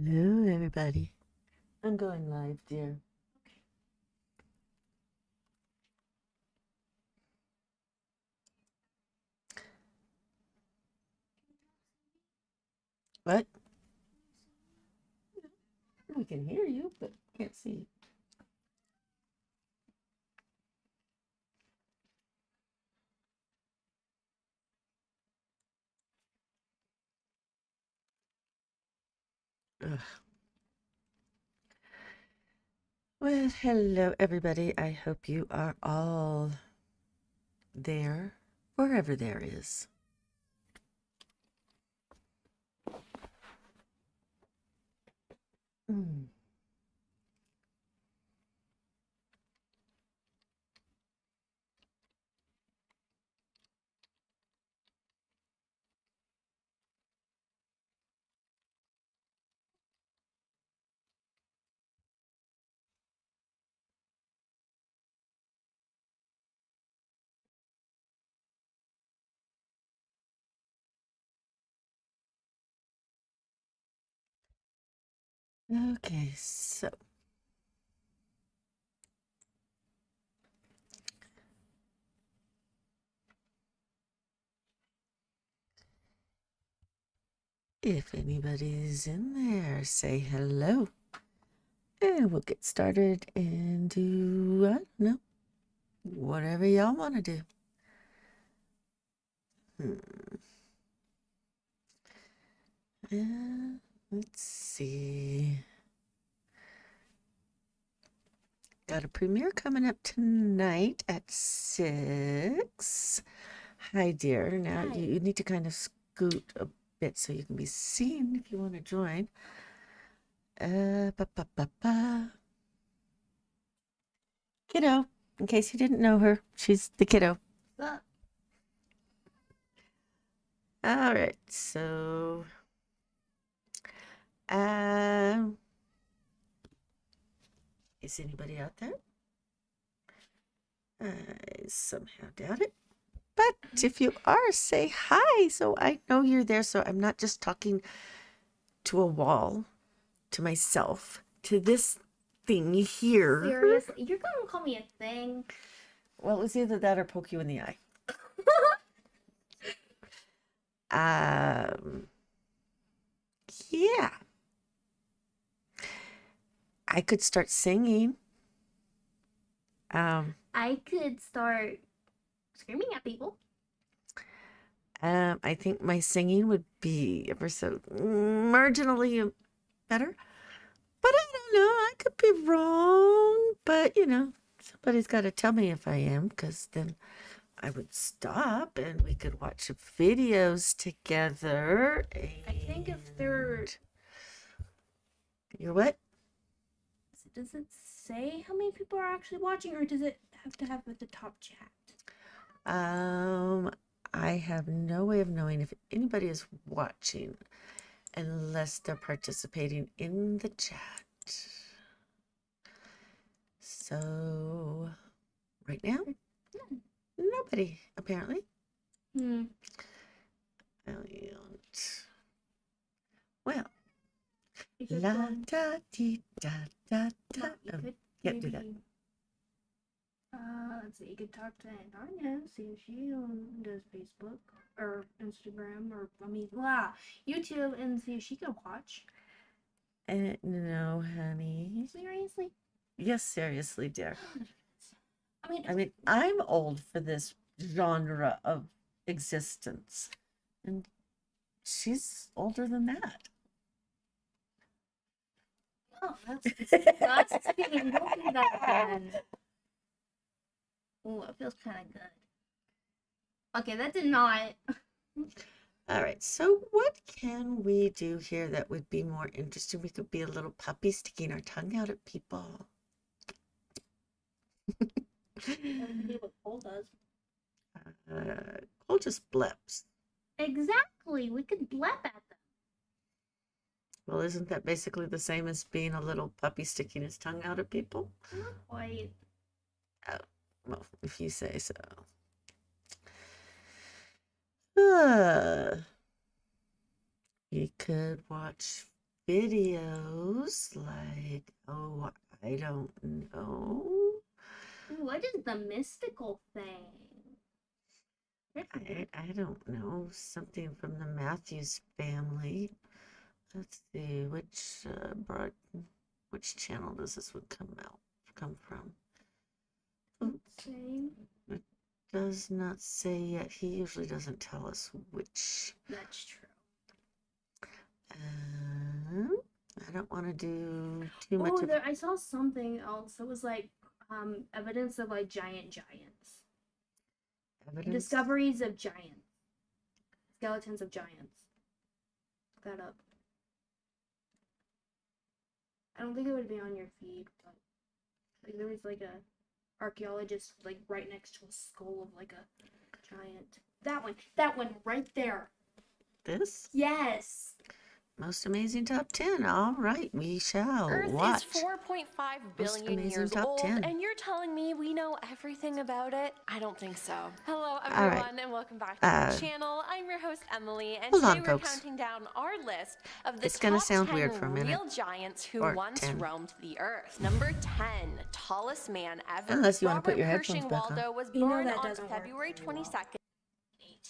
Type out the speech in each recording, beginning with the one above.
Hello, everybody. I'm going live, dear. What? We can hear you, but can't see you. Ugh. Well, hello, everybody. I hope you are all there, wherever there is. Mm. Okay, so if anybody's in there, say hello. And we'll get started and do, I don't know, whatever y'all want to do. Let's see. Got a premiere coming up tonight at 6. Hi, dear. Now Hi. you need to kind of scoot a bit so you can be seen if you want to join. Kiddo, in case you didn't know her, she's the kiddo. Well, All right, so is anybody out there? I somehow doubt it. But if you are, say hi so I know you're there, so I'm not just talking to a wall, to myself, to this thing here. seriously, you're gonna call me a thing? Well, it's either that or poke you in the eye. Yeah. I could start singing. I could start screaming at people. I think my singing would be ever so marginally better. But I don't know. I could be wrong. But, somebody's got to tell me if I am, because then I would stop and we could watch videos together. I think if they're... You're what? Does it say how many people are actually watching, or does it have to have at the top chat? I have no way of knowing if anybody is watching unless they're participating in the chat. So, right now, nobody, apparently. Well, la da dee da da da. Can't do that. Let's see. You could talk to Antonia, see if she does Facebook or Instagram or YouTube, and see if she can watch. No, honey. Seriously? Yes, seriously, dear. I mean, I'm old for this genre of existence, and she's older than that. Oh, that's disgusting. Don't do that again. Oh, it feels kind of good. Okay, that did not. All right, so what can we do here that would be more interesting? We could be a little puppy sticking our tongue out at people. What Cole does. Cole just bleps. Exactly, we could blep at them. Well, isn't that basically the same as being a little puppy sticking his tongue out at people? Not quite. Oh, well, if you say so. We could watch videos like, oh, I don't know. What is the mystical thing? I don't know. Something from the Matthews family. Let's see, which channel does this one come from? Same. It does not say yet. He usually doesn't tell us which. That's true. I don't want to do too much Oh, of I saw something else. It was like evidence of like giants. evidence. Discoveries of giants. Skeletons of giants. Look that up. I don't think it would be on your feed, but like there was like a archaeologist like right next to a skull of like a giant. That one right there. This? Yes. Most amazing top 10. All right, we shall watch. Earth is 4.5 billion years old, and you're telling me we know everything about it? I don't think so. Hello, everyone, and welcome back to our channel. I'm your host, Emily, and today we're counting down our list of the top 10 real giants who once roamed the Earth. Number 10, tallest man ever. Unless you want to put your headphones back on. Waldo was born on February 22nd.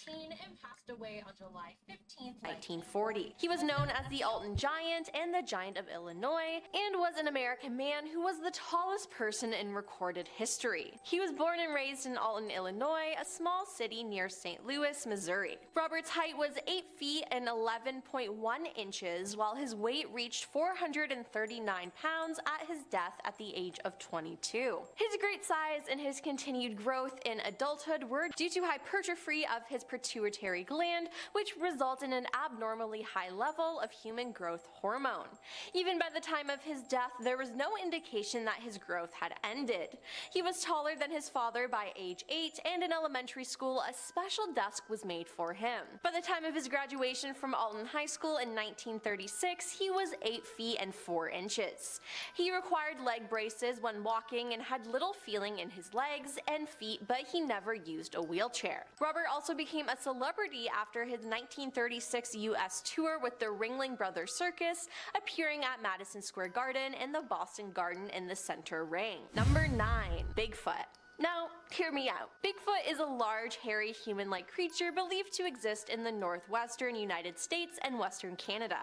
And passed away on July 15th, 1940. He was known as the Alton Giant and the Giant of Illinois, and was an American man who was the tallest person in recorded history. He was born and raised in Alton, Illinois, a small city near St. Louis, Missouri. Robert's height was 8 feet and 11.1 inches, while his weight reached 439 pounds at his death at the age of 22. His great size and his continued growth in adulthood were due to hypertrophy of his pituitary gland, which result in an abnormally high level of human growth hormone. Even by the time of his death, there was no indication that his growth had ended. He was taller than his father by age 8, and in elementary school, a special desk was made for him. By the time of his graduation from Alton High School in 1936, he was 8 feet and 4 inches. He required leg braces when walking and had little feeling in his legs and feet, but he never used a wheelchair. Robert also became a celebrity after his 1936 U.S. tour with the Ringling Brothers Circus, appearing at Madison Square Garden and the Boston Garden in the center ring. Number 9. Bigfoot. Now, hear me out. Bigfoot is a large, hairy, human-like creature believed to exist in the northwestern United States and western Canada.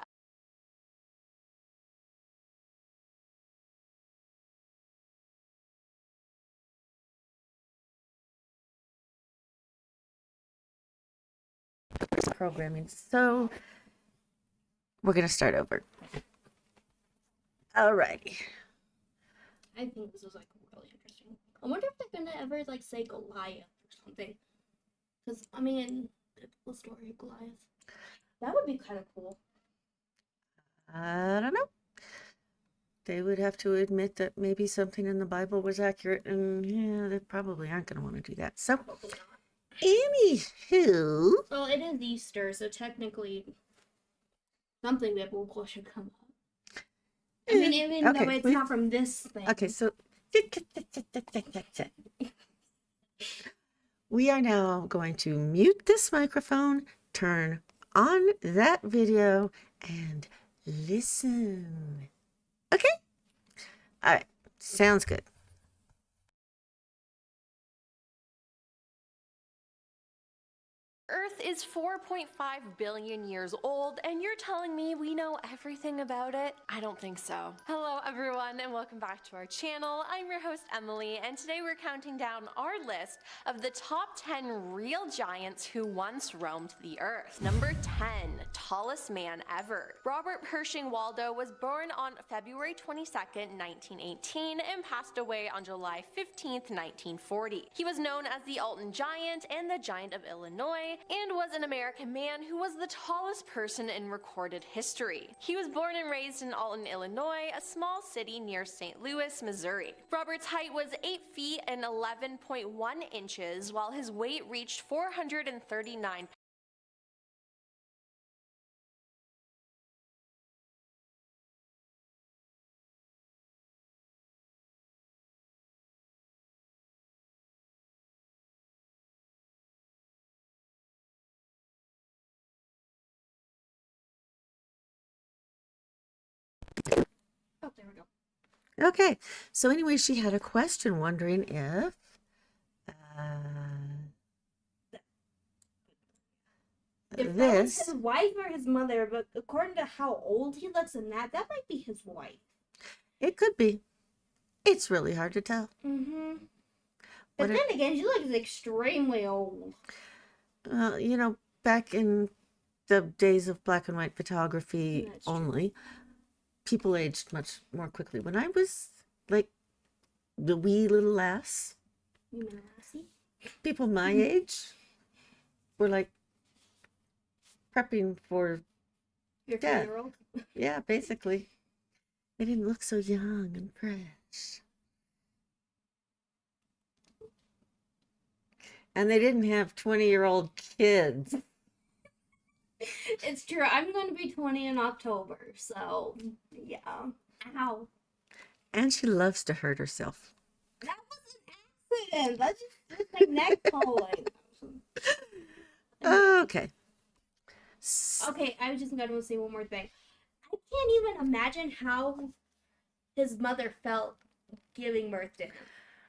Programming. So we're gonna start over. Alrighty. I think this is like really interesting. I wonder if they're gonna ever like say Goliath or something. Because I mean, the story of Goliath. That would be kind of cool. I don't know. They would have to admit that maybe something in the Bible was accurate, and yeah, they probably aren't going to want to do that. So, anywho. Well, it is Easter, so technically something biblical should come up. I mean, even though it's not from this thing. Okay, so we are now going to mute this microphone, turn on that video, and listen. Okay? All right. Sounds good. Earth is 4.5 billion years old, and you're telling me we know everything about it? I don't think so. Hello, everyone, and welcome back to our channel. I'm your host, Emily, and today we're counting down our list of the top 10 real giants who once roamed the Earth. Number 10, tallest man ever. Robert Pershing Waldo was born on February 22nd, 1918, and passed away on July 15th, 1940. He was known as the Alton Giant and the Giant of Illinois, and was an American man who was the tallest person in recorded history. He was born and raised in Alton, Illinois, a small city near St. Louis, Missouri. Robert's height was 8 feet and 11.1 inches, while his weight reached 439 Oh, there we go. Okay, so anyway, she had a question wondering if If that was this, his wife or his mother, but according to how old he looks in that might be his wife. it could be. It's really hard to tell. Mm-hmm. What But then again, she looks extremely old. you know, back in the days of black and white photography That's true. only, people aged much more quickly. When I was like the wee little lass, You mean Lassie? people my age were like prepping for, Your Dad. 4-year-old? yeah, basically. They didn't look so young and fresh. And they didn't have 20-year-old kids. It's true. I'm going to be 20 in October, so yeah. Ow. And she loves to hurt herself. That was an accident. That's just my neck falling. Okay. Okay, I was just going to say one more thing. I can't even imagine how his mother felt giving birth to him.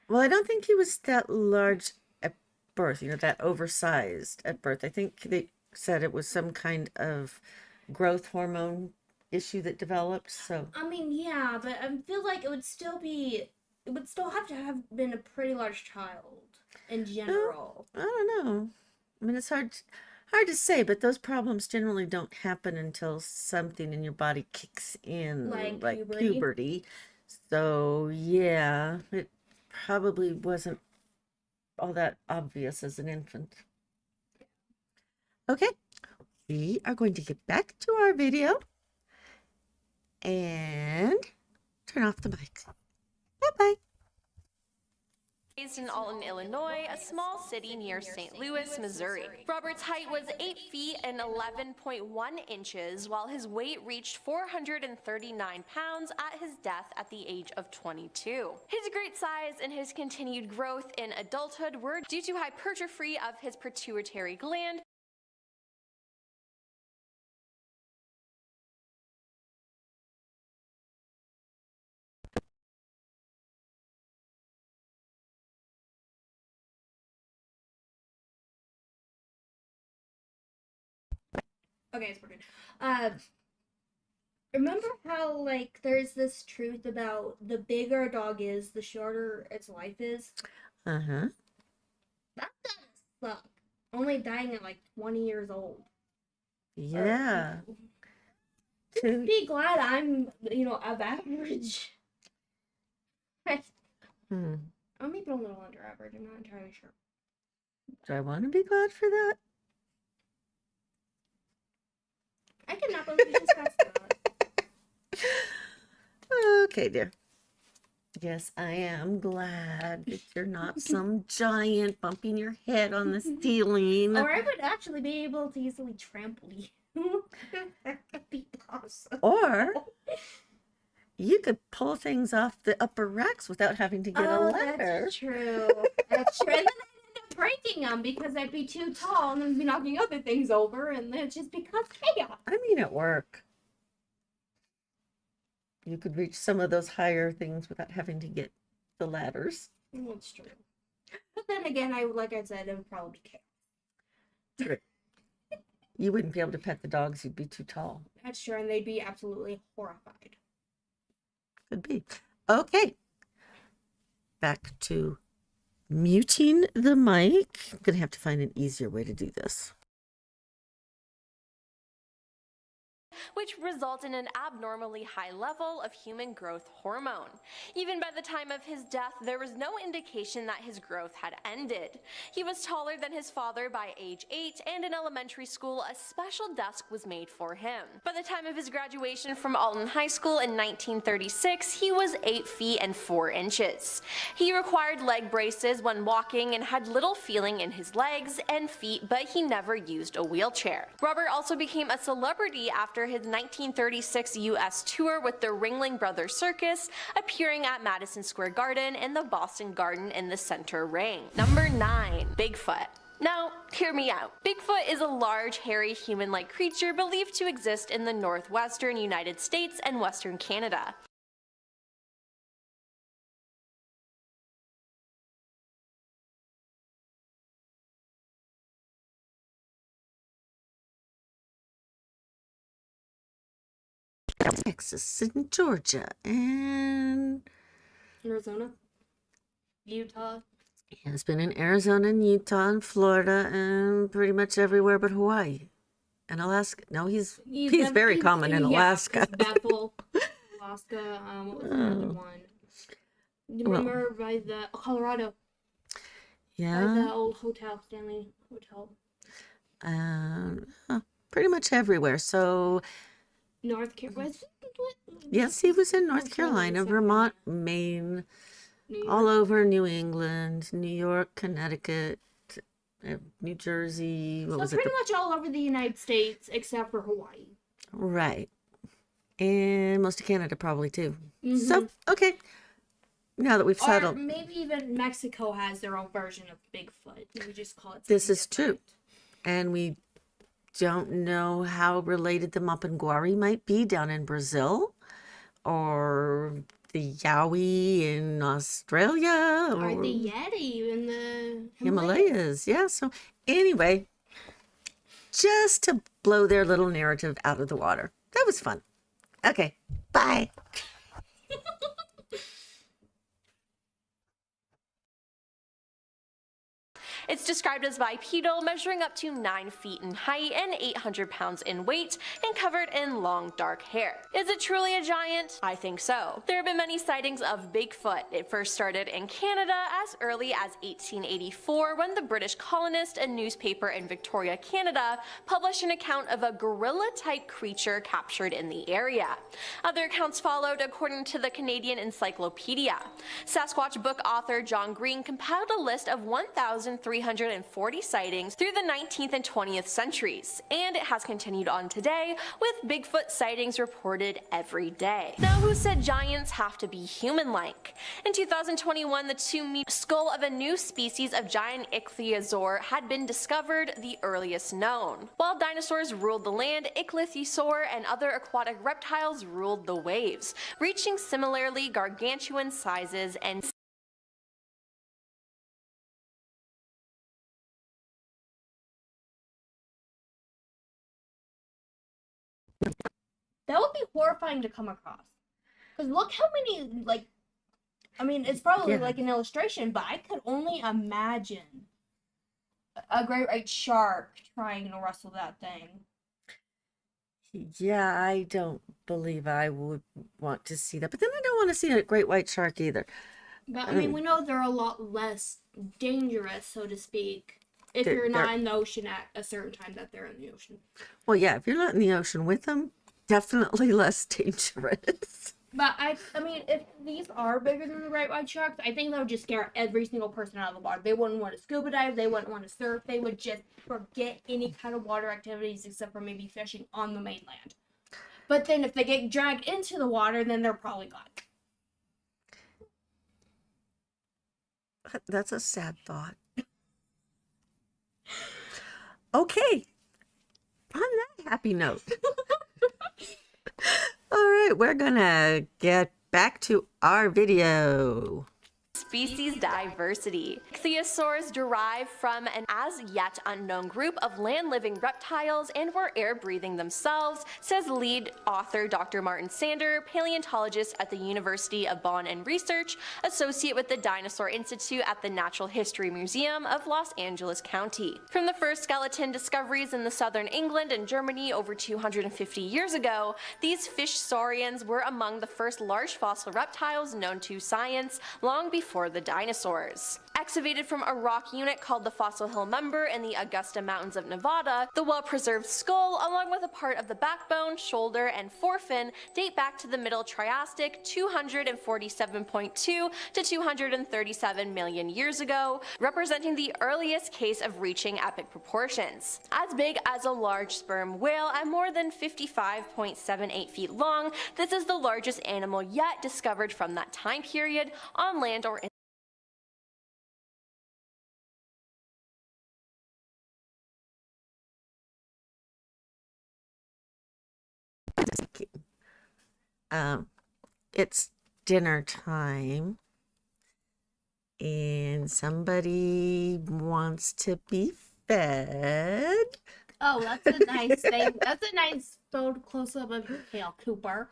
Well, I don't think he was that large at birth, that oversized at birth. I think they said it was some kind of growth hormone issue that developed. So, I mean, yeah, but I feel like it would still have to have been a pretty large child in general. I don't know. I mean, it's hard to say, but those problems generally don't happen until something in your body kicks in, Like puberty. So, yeah, it probably wasn't all that obvious as an infant. Okay, we are going to get back to our video and turn off the mic. Bye-bye. Raised in Alton, Illinois, a small city near St. Louis, Missouri. Robert's height was 8 feet and 11.1 inches, while his weight reached 439 pounds at his death at the age of 22. His great size and his continued growth in adulthood were due to hypertrophy of his pituitary gland, Okay, it's working. Remember how, like, there's this truth about the bigger a dog is, the shorter its life is? Uh-huh. That does suck. Only dying at, like, 20 years old. Yeah. Just be glad I'm, of average. Hmm. I'm maybe a little under average. I'm not entirely sure. Do I want to be glad for that? I cannot believe we discussed that. Okay, dear. Yes, I am glad that you're not some giant bumping your head on the ceiling. Or I would actually be able to easily trample you. That could be possible. Or you could pull things off the upper racks without having to get a ladder. That's true. That's true. And then I'd end up breaking them because I'd be too tall and then be knocking other things over, and then it's just because chaos. I mean, at work, you could reach some of those higher things without having to get the ladders. That's true. But then again, like I said, it would probably be chaos. True. You wouldn't be able to pet the dogs. You'd be too tall. That's true, and they'd be absolutely horrified. Could be. Okay. Back to muting the mic. I'm going to have to find an easier way to do this. which result in an abnormally high level of human growth hormone. Even by the time of his death, there was no indication that his growth had ended. He was taller than his father by age 8, and in elementary school, a special desk was made for him. By the time of his graduation from Alton High School in 1936, he was 8 feet and 4 inches. He required leg braces when walking and had little feeling in his legs and feet, but he never used a wheelchair. Robert also became a celebrity after his 1936 U.S. tour with the Ringling Brothers Circus, appearing at Madison Square Garden and the Boston Garden in the center ring. Number 9. Bigfoot. Now, hear me out. Bigfoot is a large, hairy, human-like creature believed to exist in the northwestern United States and western Canada. Texas and Georgia and Arizona, Utah. he has been in Arizona and Utah and Florida and pretty much everywhere but Hawaii and Alaska. No, he's very common in Alaska. Bethel, Alaska. What was the other one? You Well, remember by the Colorado? By yeah, the old hotel, Stanley Hotel. pretty much everywhere. So North Carolina. yes, he was in North Carolina, South Vermont, Maine, New York. all over New England, New York, Connecticut, New Jersey. What So was it? pretty much all over the United States except for Hawaii. Right. And most of Canada probably too. Mhm. So, okay. Now that we've Or settled, maybe even Mexico has their own version of Bigfoot. We just call it. this something is true. different. And we don't know how related the Mapinguari might be down in Brazil or the Yowie in Australia Or or the Yeti in the Himalayas. Yeah. So, anyway, just to blow their little narrative out of the water. That was fun. Okay. Bye. It's described as bipedal, measuring up to 9 feet in height and 800 pounds in weight, and covered in long, dark hair. Is it truly a giant? I think so. There have been many sightings of Bigfoot. It first started in Canada as early as 1884 when the British colonist and newspaper in Victoria, Canada, published an account of a gorilla-type creature captured in the area. Other accounts followed according to the Canadian Encyclopedia. Sasquatch book author John Green compiled a list of 1,340 sightings through the 19th and 20th centuries, and it has continued on today, with Bigfoot sightings reported every day. Now, who said giants have to be human-like? In 2021, the 2-meter skull of a new species of giant ichthyosaur had been discovered, the earliest known. While dinosaurs ruled the land, ichthyosaur and other aquatic reptiles ruled the waves, reaching similarly gargantuan sizes and That would be horrifying to come across. Because look how many, like, I mean, it's probably Yeah. like an illustration, but I could only imagine a great white shark trying to wrestle that thing. Yeah, I don't believe I would want to see that. But then I don't want to see a great white shark either. But I mean, we know they're a lot less dangerous, so to speak, if They're- you're not they're- in the ocean at a certain time that they're in the ocean. Well, yeah, if you're not in the ocean with them, definitely less dangerous. But I mean, if these are bigger than the great white sharks, I think that would just scare every single person out of the water. They wouldn't want to scuba dive. They wouldn't want to surf. They would just forget any kind of water activities except for maybe fishing on the mainland. But then if they get dragged into the water, then they're probably gone. That's a sad thought. Okay. On that happy note. All right, we're gonna get back to our video. species diversity. Ichthyosaurs derive from an as yet unknown group of land-living reptiles and were air-breathing themselves, says lead author Dr. Martin Sander, paleontologist at the University of Bonn and research associate with the Dinosaur Institute at the Natural History Museum of Los Angeles County. From the first skeleton discoveries in the southern England and Germany over 250 years ago, these fish saurians were among the first large fossil reptiles known to science long before the dinosaurs. Excavated from a rock unit called the Fossil Hill Member in the Augusta Mountains of Nevada, the well-preserved skull, along with a part of the backbone, shoulder, and forefin, date back to the Middle Triassic 247.2 to 237 million years ago, representing the earliest case of reaching epic proportions. As big as a large sperm whale at more than 55.78 feet long, this is the largest animal yet discovered from that time period on land or in It's dinner time, and somebody wants to be fed. Oh, that's a nice thing. That's a nice close up of your tail, Cooper.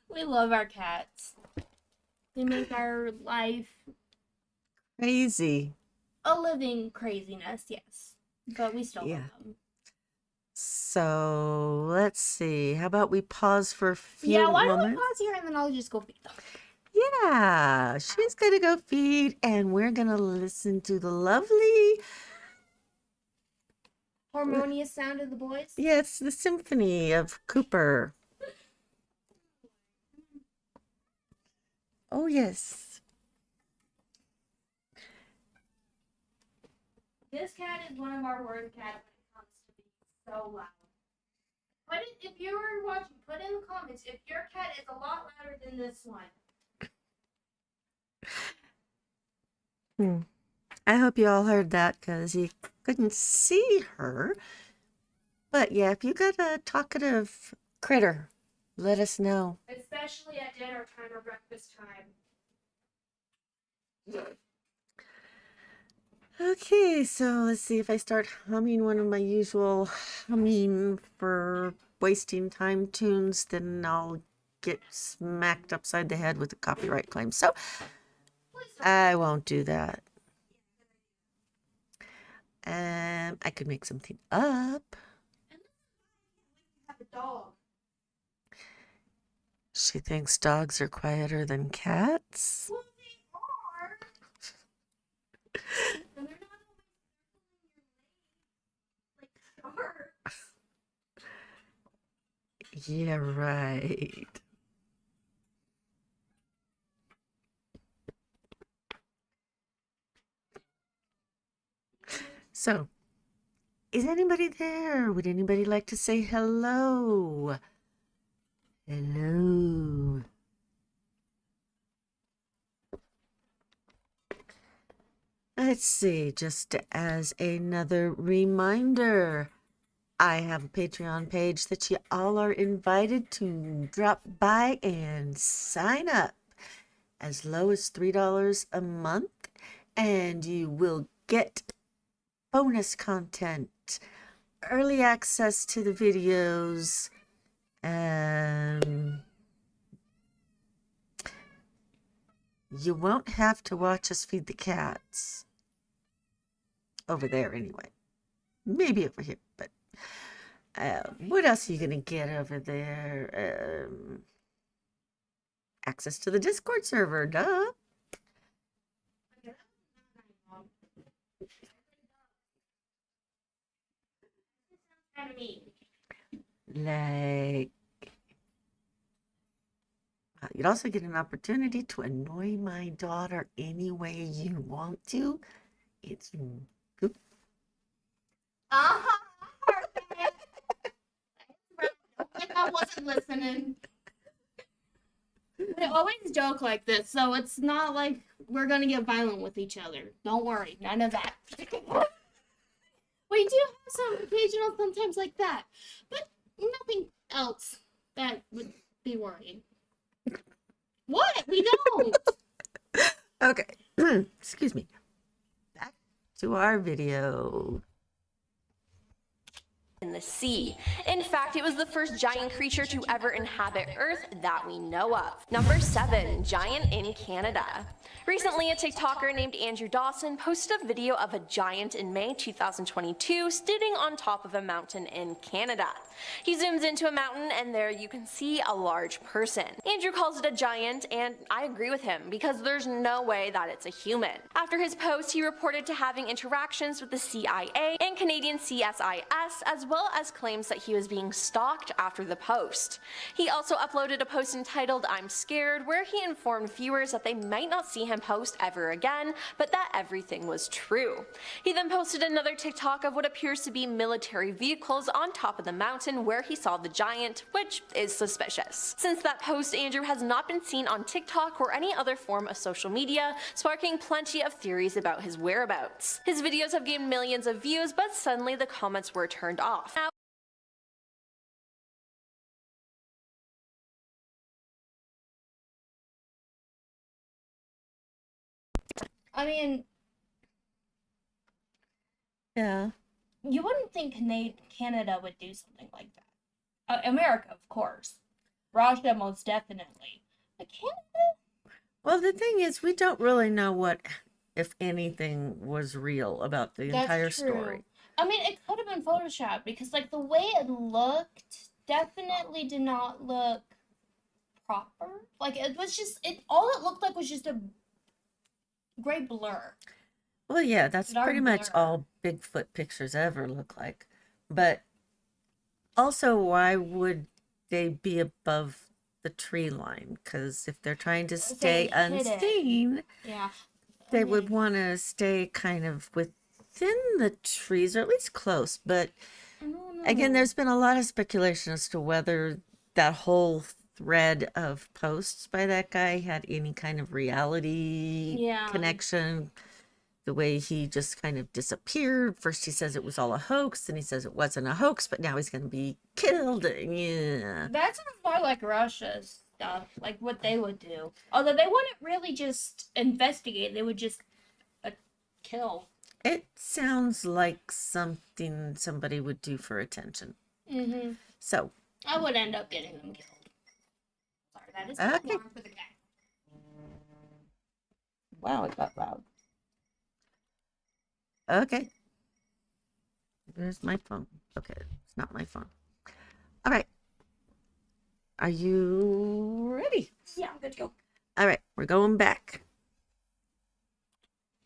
We love our cats. They make our life Crazy. a living craziness, yes. But we still Yeah. love them. So let's see. How about we pause for a few Yeah, why don't we moments? pause here and then I'll just go feed them. Yeah, she's gonna go feed, and we're gonna listen to the lovely. Harmonious sound of the boys. Yes, the symphony of Cooper. Oh, yes. This cat is one of our word cats when it comes to being so loud. If you were watching, put in the comments if your cat is a lot louder than this one. I hope you all heard that because you couldn't see her. But yeah, if you got a talkative critter, let us know. Especially at dinner time or breakfast time. Okay, so let's see if I start humming one of my usual humming for wasting time tunes, then I'll get smacked upside the head with a copyright claim. So I won't do that. I could make something up. Have a dog. She thinks dogs are quieter than cats. Well, they are. And they're not always like sharks. Yeah, right. So, is anybody there? Would anybody like to say hello? Hello. Let's see, just as another reminder, I have a Patreon page that you all are invited to drop by and sign up. As low as $3 a month, and you will get bonus content, early access to the videos, you won't have to watch us feed the cats. Over there, anyway. Maybe over here, but what else are you going to get over there? Access to the Discord server, duh. Kind of mean. Like, you'd also get an opportunity to annoy my daughter any way you want to. It's good. Like I wasn't listening. We always joke like this, so it's not like we're gonna get violent with each other. Don't worry, none of that. We do have some occasional sometimes like that, but nothing else that would be worrying. What? We don't. Okay, excuse me. Back to our video. In the sea. In fact, it was the first giant creature to ever inhabit Earth that we know of. Number 7, giant in Canada. Recently, a TikToker named Andrew Dawson posted a video of a giant in May 2022 sitting on top of a mountain in Canada. He zooms into a mountain and there you can see a large person. Andrew calls it a giant, and I agree with him because there's no way that it's a human. After his post, he reported to having interactions with the CIA and Canadian CSIS, as well as claims that he was being stalked after the post. He also uploaded a post entitled "I'm Scared," where he informed viewers that they might not see him post ever again, but that everything was true. He then posted another TikTok of what appears to be military vehicles on top of the mountain where he saw the giant, which is suspicious. Since that post, Andrew has not been seen on TikTok or any other form of social media, sparking plenty of theories about his whereabouts. His videos have gained millions of views, but suddenly the comments were turned off. Now, I mean, Yeah. you wouldn't think Canada would do something like that. America, of course. Russia, most definitely. But Canada? Well, the thing is, we don't really know what, if anything, was real about the entire That's true. story. I mean, it could have been Photoshopped because, like, the way it looked definitely did not look proper. Like, it was just, all it looked like was just a gray blur. Well, yeah, that's Dark pretty much blur. all Bigfoot pictures ever look like. But also, why would they be above the tree line? Because if they're trying to stay hidden. unseen, Yeah. they would want to stay kind of within the trees, or at least close. But I don't know. again, there's been a lot of speculation as to whether that whole thread of posts by that guy had any kind of reality Yeah. connection. The way he just kind of disappeared. First he says it was all a hoax, then he says it wasn't a hoax, but now he's going to be killed. Yeah. That sounds more like Russia's stuff, like what they would do. Although they wouldn't really just investigate, they would just kill. It sounds like something somebody would do for attention. Mm-hmm. So I would end up getting them killed. Sorry, that is Okay. alarm for the cat. Wow, it got loud. Okay. Where's my phone? Okay, it's not my phone. All right. Are you ready? Yeah, I'm good to go. All right, we're going back.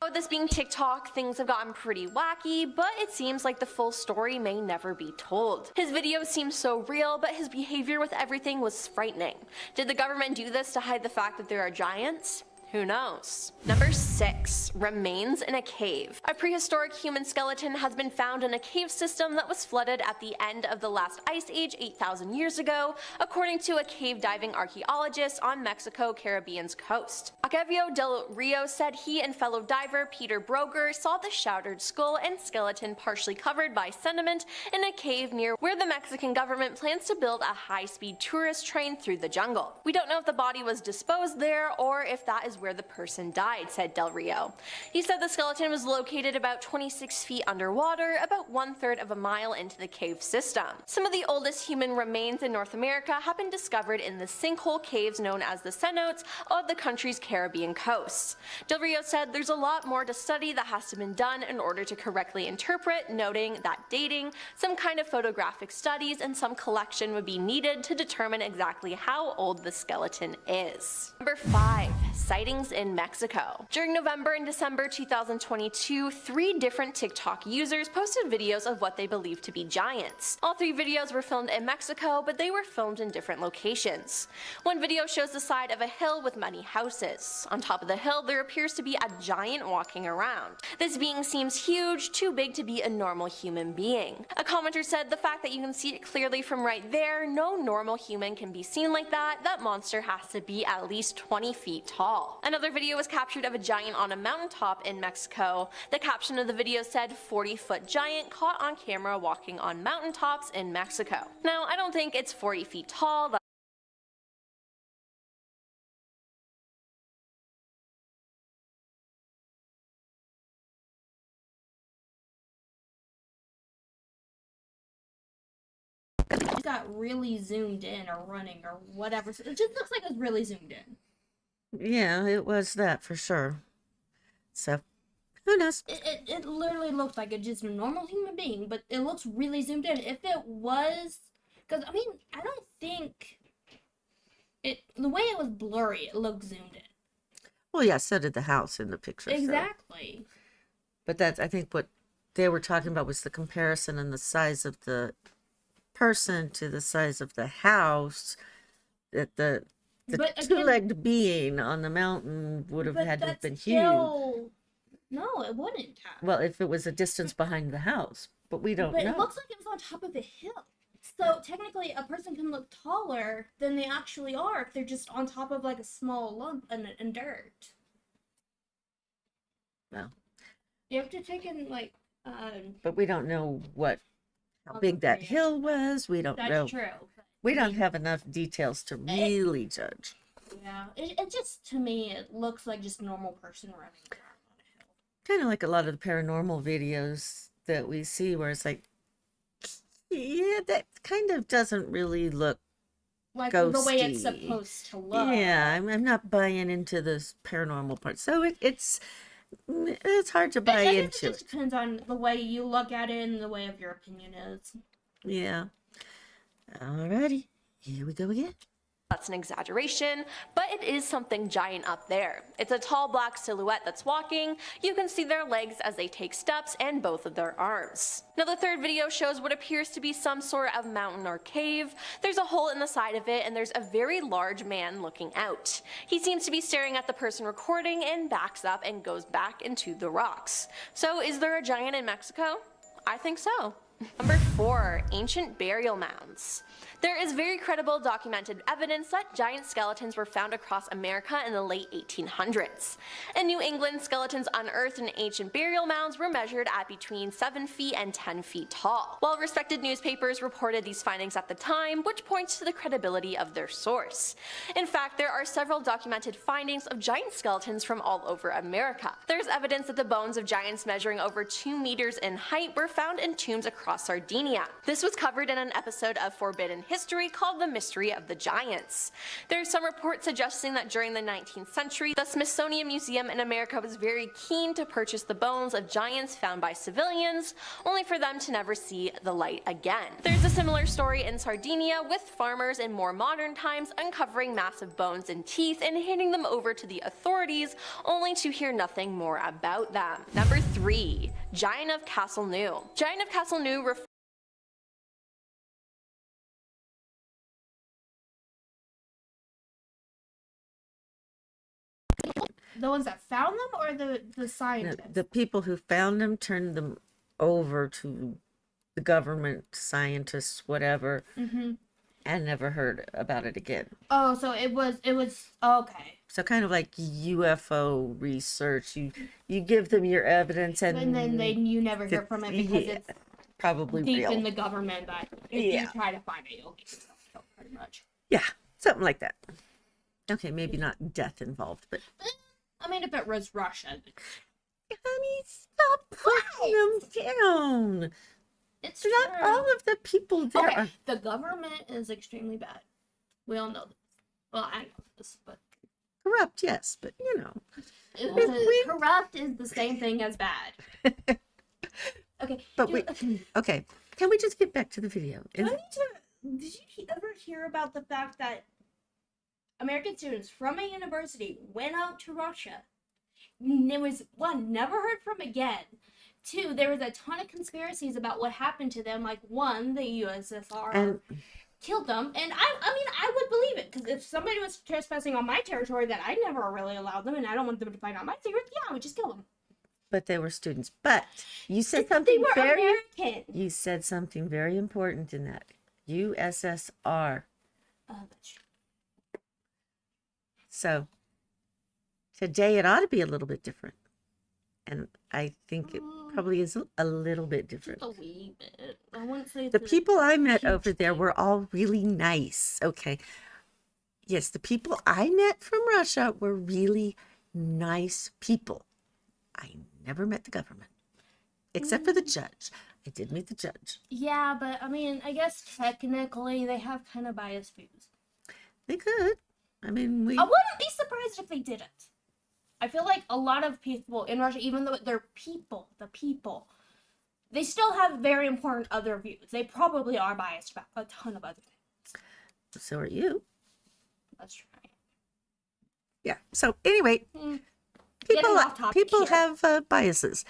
Oh, this being TikTok, things have gotten pretty wacky, but it seems like the full story may never be told. His videos seem so real, but his behavior with everything was frightening. Did the government do this to hide the fact that there are giants? Who knows? Number 6. Remains in a cave. A prehistoric human skeleton has been found in a cave system that was flooded at the end of the last ice age 8,000 years ago, according to a cave diving archaeologist on Mexico Caribbean's coast. Octavio del Rio said he and fellow diver Peter Broger saw the shattered skull and skeleton partially covered by sediment in a cave near where the Mexican government plans to build a high-speed tourist train through the jungle. We don't know if the body was disposed there or if that is where the person died, said Del Rio. He said the skeleton was located about 26 feet underwater, about 1/3 of a mile into the cave system. Some of the oldest human remains in North America have been discovered in the sinkhole caves known as the cenotes of the country's Caribbean coasts. Del Rio said there's a lot more to study that has to be done in order to correctly interpret, noting that dating, some kind of photographic studies, and some collection would be needed to determine exactly how old the skeleton is. Number 5. Sightings in Mexico. During November and December 2022, 3 different TikTok users posted videos of what they believed to be giants. All 3 videos were filmed in Mexico, but they were filmed in different locations. One video shows the side of a hill with many houses. On top of the hill, there appears to be a giant walking around. This being seems huge, too big to be a normal human being. A commenter said the fact that you can see it clearly from right there, no normal human can be seen like that, that monster has to be at least 20 feet tall. Another video was captured of a giant on a mountaintop in Mexico. The caption of the video said 40-foot giant caught on camera walking on mountaintops in Mexico. Now, I don't think it's 40 feet tall. It got really zoomed in or running or whatever. So it just looks like it's really zoomed in. Yeah, it was that for sure. So, who knows? It literally looked like just a normal human being, but it looks really zoomed in. If it was, because I mean, I don't think the way it was blurry, it looked zoomed in. Well, yeah, so did the house in the picture. Exactly. So. But that's, I think what they were talking about was the comparison in the size of the person to the size of the house, that the two-legged being on the mountain would have had to have been huge. No, it wouldn't have. Well, if it was a distance behind the house, but we don't know. But it looks like it was on top of a hill. So technically, a person can look taller than they actually are if they're just on top of like a small lump in dirt. Well, you have to take in like. But we don't know how big that hill was. We don't know. That's true. We don't have enough details to really judge. Yeah, it just, to me, it looks like just a normal person running around on kind of like a lot of the paranormal videos that we see where it's like, yeah, that kind of doesn't really look Like the way it's ghosty. supposed to look. Yeah, I'm not buying into this paranormal part. So it's hard to buy I guess it into just it. depends on the way you look at it and the way of your opinion is. Yeah. Alrighty, here we go again. That's an exaggeration, but it is something giant up there. It's a tall black silhouette that's walking. You can see their legs as they take steps and both of their arms. Now the third video shows what appears to be some sort of mountain or cave. There's a hole in the side of it and there's a very large man looking out. He seems to be staring at the person recording and backs up and goes back into the rocks. So is there a giant in Mexico? I think so. Number 4, ancient burial mounds. There is very credible documented evidence that giant skeletons were found across America in the late 1800s. In New England, skeletons unearthed in ancient burial mounds were measured at between 7 feet and 10 feet tall. Well-respected newspapers reported these findings at the time, which points to the credibility of their source. In fact, there are several documented findings of giant skeletons from all over America. There's evidence that the bones of giants measuring over 2 meters in height were found in tombs across Sardinia. This was covered in an episode of Forbidden History called The Mystery of the Giants. There's some reports suggesting that during the 19th century, the Smithsonian Museum in America was very keen to purchase the bones of giants found by civilians, only for them to never see the light again. There's a similar story in Sardinia, with farmers in more modern times uncovering massive bones and teeth and handing them over to the authorities, only to hear nothing more about them. Number 3. Giant of Castle New. Giant of Castle New The ones that found them, or the No, scientists? the people who found them turned them over to the government, scientists, whatever, and never heard about it again. Oh, so it was okay. So kind of like UFO research. You give them your evidence And then you never hear from it because yeah, it's probably deep real. in the government that if you Yeah. try to find it, you'll get yourself killed pretty much. Yeah, something like that. Okay, maybe not death involved, but I mean, if it was Russia, honey, stop putting them down. it's Not true. all of the people there Okay, are the government is extremely bad. We all know this. Well, I know this, but corrupt, yes, but you know. corrupt is the same thing as bad. Okay, But okay, can we just get back to the video? did you ever hear about the fact that American students from a university went out to Russia? There was, one, never heard from again. 2, there was a ton of conspiracies about what happened to them. Like, 1, the USSR And killed them. And I mean, I would believe it. Because if somebody was trespassing on my territory that I never really allowed them, and I don't want them to find out my secrets, yeah, I would just kill them. but they were students. But you said They something were very American. you said something very important in that. USSR. That's true. So today it ought to be a little bit different. And I think it probably is a little bit different. Just a wee bit. I wouldn't say The it's a people I met huge over there thing. were all really nice. Okay. Yes, the people I met from Russia were really nice people. I never met the government, except for the judge. I did meet the judge. Yeah, but I mean, I guess technically they have kind of biased views. They could. I mean, I wouldn't be surprised if they didn't. I feel like a lot of people in Russia, even though they're the people, they still have very important other views. They probably are biased about a ton of other things. So are you. That's true. Yeah. So anyway, Getting people off topic here. have biases.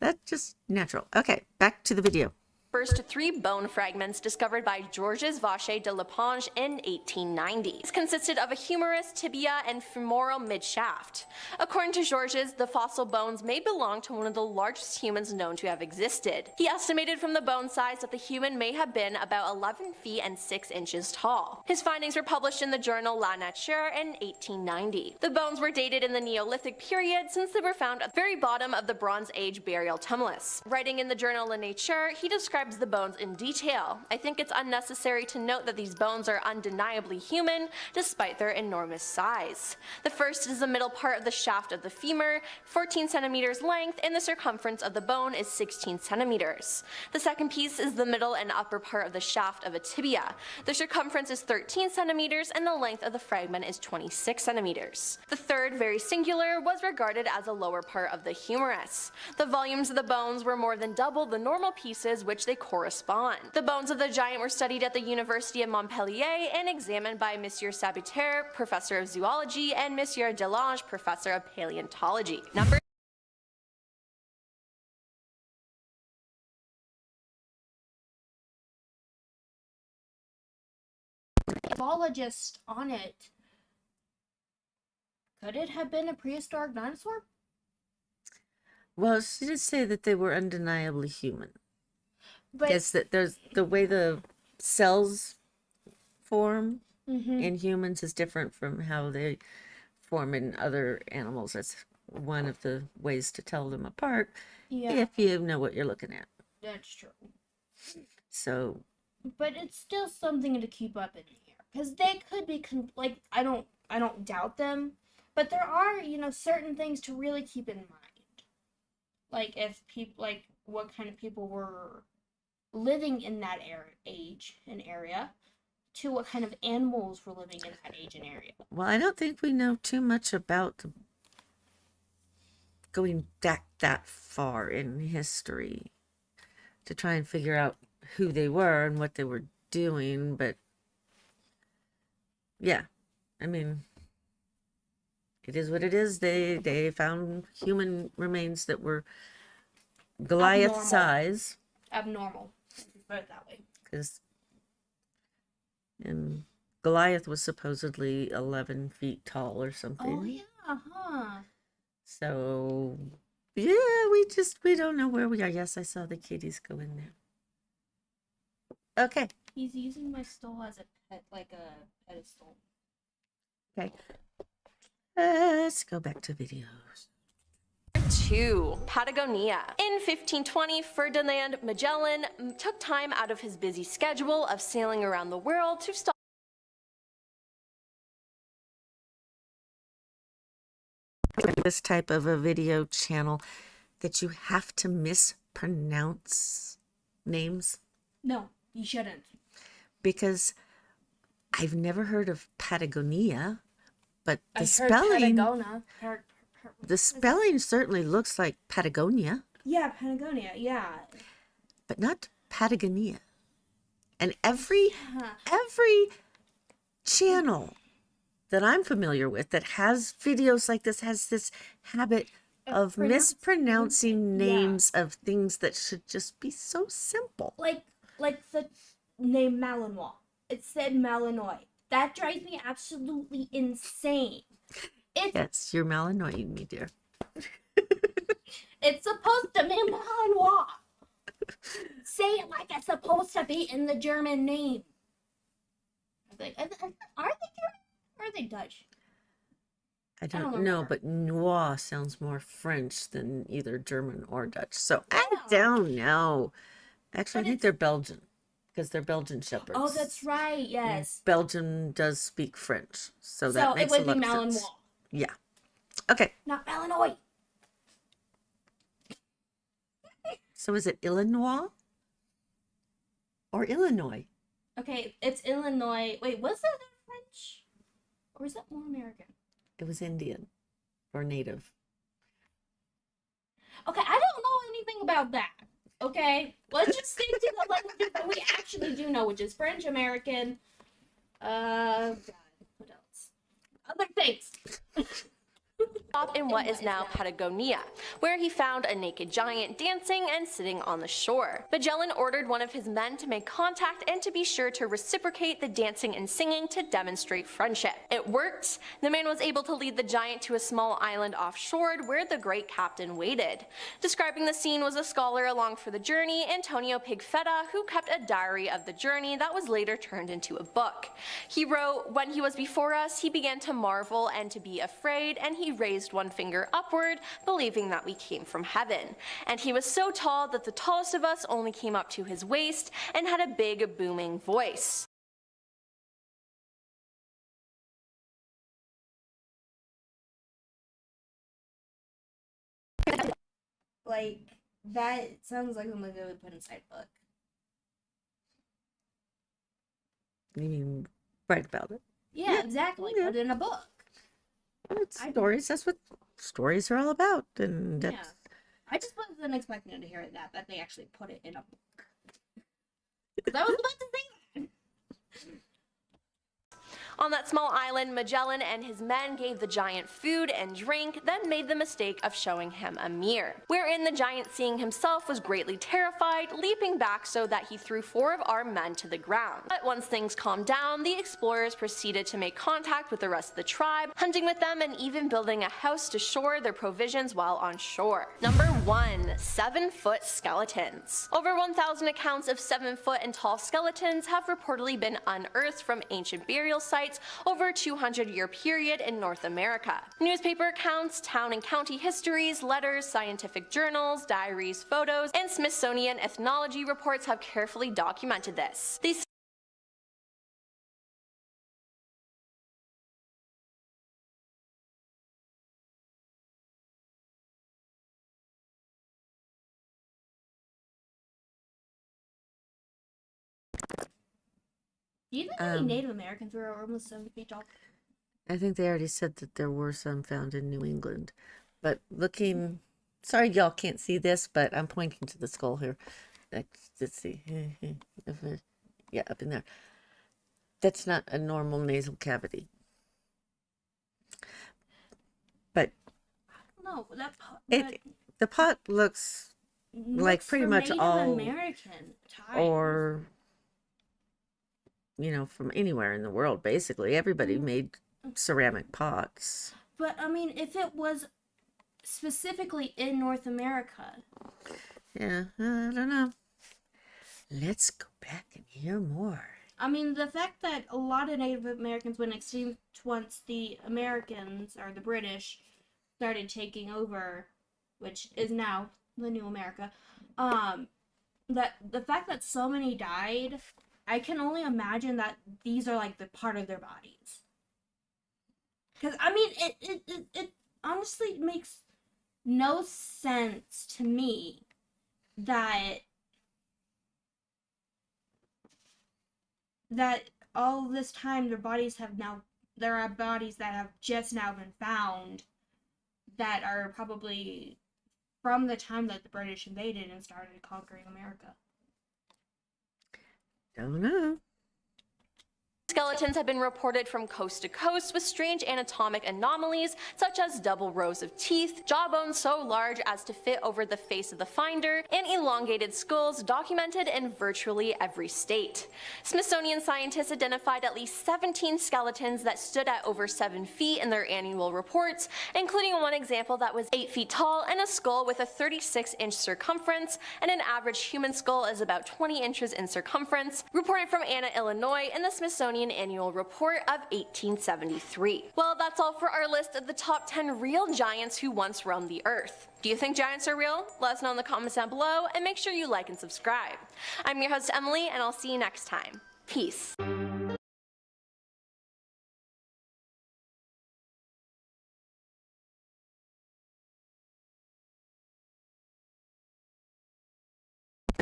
That's just natural. Okay, back to the video. First 3 bone fragments discovered by Georges Vacher de Lapinge in 1890. These consisted of a humerus, tibia, and femoral midshaft. According to Georges, the fossil bones may belong to one of the largest humans known to have existed. He estimated from the bone size that the human may have been about 11 feet and 6 inches tall. His findings were published in the journal La Nature in 1890. The bones were dated in the Neolithic period since they were found at the very bottom of the Bronze Age burial tumulus. Writing in the journal La Nature, he described describes the bones in detail. I think it's unnecessary to note that these bones are undeniably human, despite their enormous size. The first is the middle part of the shaft of the femur, 14 centimeters length, and the circumference of the bone is 16 centimeters. The second piece is the middle and upper part of the shaft of a tibia. The circumference is 13 centimeters, and the length of the fragment is 26 centimeters. The third, very singular, was regarded as a lower part of the humerus. The volumes of the bones were more than double the normal pieces which they correspond. The bones of the giant were studied at the University of Montpellier and examined by Monsieur Sabatier, professor of zoology, and Monsieur Delange, professor of paleontology. Number Zoologist on it. Could it have been a prehistoric dinosaur? Well, she did say that they were undeniably human. But Yes, that there's the way the cells form in humans is different from how they form in other animals. That's one of the ways to tell them apart yeah, if you know what you're looking at. that's true. So, But it's still something to keep up in here, because they could be like, I don't doubt them, but there are, you know, certain things to really keep in mind. Like if people, like what kind of people were living in that age and area, to what kind of animals were living in that age and area. well, I don't think we know too much about going back that far in history to try and figure out who they were and what they were doing, but yeah, I mean, it is what it is. They found human remains that were Goliath Abnormal. size, Abnormal. Put it that way. because Goliath was supposedly 11 feet tall or something. Oh yeah, huh? So yeah, we don't know where we are. Yes, I saw the kitties go in there. Okay. He's using my stool as a pet, like a pedestal. Okay. Let's go back to videos. 2. Patagonia. In 1520, Ferdinand Magellan took time out of his busy schedule of sailing around the world to stop This type of a video channel that you have to mispronounce names, No, you shouldn't. because I've never heard of Patagonia, but the I've spelling heard Patagonia. the spelling certainly looks like Patagonia, Yeah, Patagonia. Yeah. but not Patagonia. And every Huh. channel that I'm familiar with that has videos like this has this habit of mispronouncing Yeah. names of things that should just be so simple. Like the name Malinois. It said Malinois. That drives me absolutely insane. It's Yes, you're malannoying me, dear. it's supposed to be Malinois. Say it like it's supposed to be in the German name. Like, are they German? Or are they Dutch? I don't don't know, remember. but noir sounds more French than either German or Dutch. So I Yeah. don't know. Actually, But I think they're Belgian because they're Belgian shepherds. Oh, that's right. Yes. Belgium does speak French, so So that it makes would a be lot of Malinois, sense. Yeah. Okay. not Malinois. So is it Illinois or Illinois? Okay, it's Illinois. Wait, was that French? Or is that more American? It was Indian or native. Okay, I don't know anything about that. Okay, let's just stick to the languages that we actually do know, which is French, American. God, what else? Other things. stop in what is now Patagonia, where he found a naked giant dancing and sitting on the shore. Magellan ordered one of his men to make contact and to be sure to reciprocate the dancing and singing to demonstrate friendship. It worked. The man was able to lead the giant to a small island offshore where the great captain waited. Describing the scene was a scholar along for the journey, Antonio Pigfetta, who kept a diary of the journey that was later turned into a book. He wrote, "When he was before us, he began to marvel and to be afraid, and he raised raised one finger upward, believing that we came from heaven. And he was so tall that the tallest of us only came up to his waist and had a big booming voice. Like, that sounds like something they would put inside a book. You mean write about it? Yeah, exactly. Yeah. Put it in a book. It's stories. That's what stories are all about. And Yeah. that's, I just wasn't expecting to hear that they actually put it in a book. Because I was about to say that. On that small island, Magellan and his men gave the giant food and drink, then made the mistake of showing him a mirror, wherein the giant, seeing himself, was greatly terrified, leaping back so that he threw 4 of our men to the ground. But once things calmed down, the explorers proceeded to make contact with the rest of the tribe, hunting with them and even building a house to store their provisions while on shore. Number 1. 7-foot skeletons. Over 1,000 accounts of 7-foot and tall skeletons have reportedly been unearthed from ancient burial sites over a 200-year period in North America. Newspaper accounts, town and county histories, letters, scientific journals, diaries, photos, and Smithsonian ethnology reports have carefully documented this. These Do you think any Native Americans were almost 7 feet tall? I think they already said that there were some found in New England. But looking, sorry y'all can't see this, but I'm pointing to the skull here. Let's see. Yeah, up in there. That's not a normal nasal cavity. But No, that the pot looks like pretty much Native all American type. or from anywhere in the world. Basically everybody made ceramic pots. But I mean, if it was specifically in North America. Yeah, I don't know. Let's go back and hear more. I mean, the fact that a lot of Native Americans went extinct once the Americans, or the British, started taking over, which is now the new America, that the fact that so many died, I can only imagine that these are like the part of their bodies. Because, I mean, it honestly makes no sense to me that all this time there are bodies that have just now been found that are probably from the time that the British invaded and started conquering America. Don't know. Skeletons have been reported from coast to coast with strange anatomic anomalies such as double rows of teeth, jawbones so large as to fit over the face of the finder, and elongated skulls documented in virtually every state. Smithsonian scientists identified at least 17 skeletons that stood at over 7 feet in their annual reports, including one example that was 8 feet tall and a skull with a 36-inch circumference, and an average human skull is about 20 inches in circumference, reported from Anna, Illinois in the Smithsonian Annual Report of 1873. Well, that's all for our list of the top 10 real giants who once roamed the earth. Do you think giants are real? Let us know in the comments down below, and make sure you like and subscribe. I'm your host Emily, and I'll see you next time. Peace.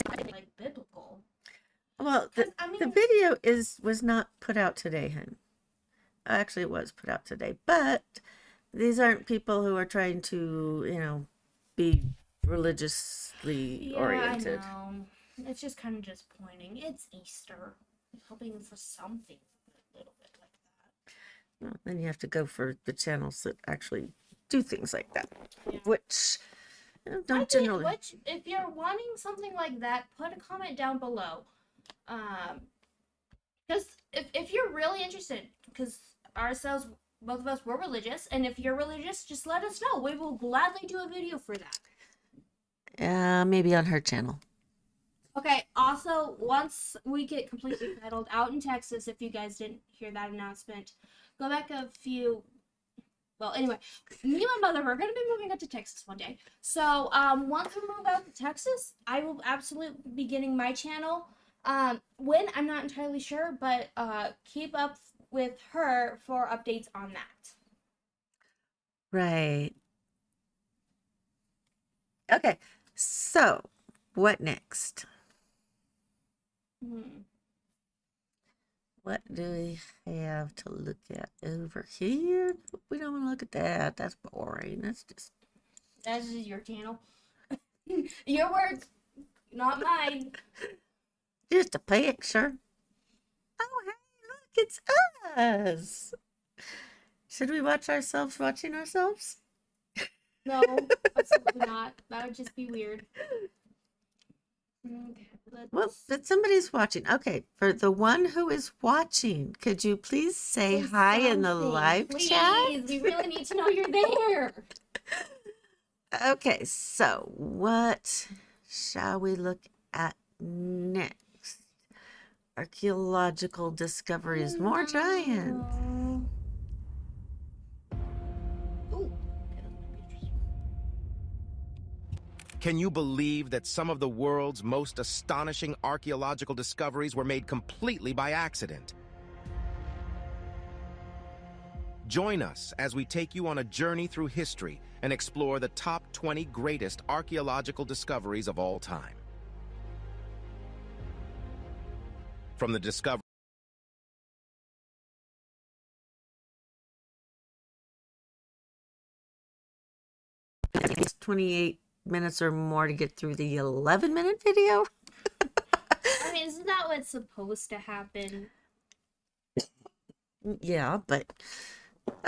Like biblical. Well, the I video was not put out today, hun. Actually, it was put out today, but these aren't people who are trying to, be religiously oriented. I know. It's just kind of disappointing. It's Easter. I'm hoping for something a little bit like that. Well, then you have to go for the channels that actually do things like that, Yeah. which don't generally. If you're wanting something like that, put a comment down below. Because if you're really interested, because both of us were religious, and if you're religious, just let us know. We will gladly do a video for that. Maybe on her channel. Okay, also, once we get completely settled out in Texas, if you guys didn't hear that announcement, go back a few well, anyway, me and my mother, we're going to be moving out to Texas one day. So, once we move out to Texas, I will absolutely be getting my channel. When, I'm not entirely sure, but keep up with her for updates on that. Right. Okay. So, what next? What do we have to look at over here? We don't want to look at that. That's boring. That's just... That is your channel. Your words, not mine. just a picture. Oh, hey, look, it's us. Should we watch ourselves watching ourselves? No, absolutely not. That would just be weird. Okay, Well, but somebody's watching. Okay, for the one who is watching, could you please say hi in the live chat? Please, we really need to know you're there. Okay, so what shall we look at next? Archaeological discoveries, more giants. Ooh. Can you believe that some of the world's most astonishing archaeological discoveries were made completely by accident? Join us as we take you on a journey through history and explore the top 20 greatest archaeological discoveries of all time. From the discovery It's 28 minutes or more to get through the 11-minute video. I mean, isn't that what's supposed to happen? Yeah, but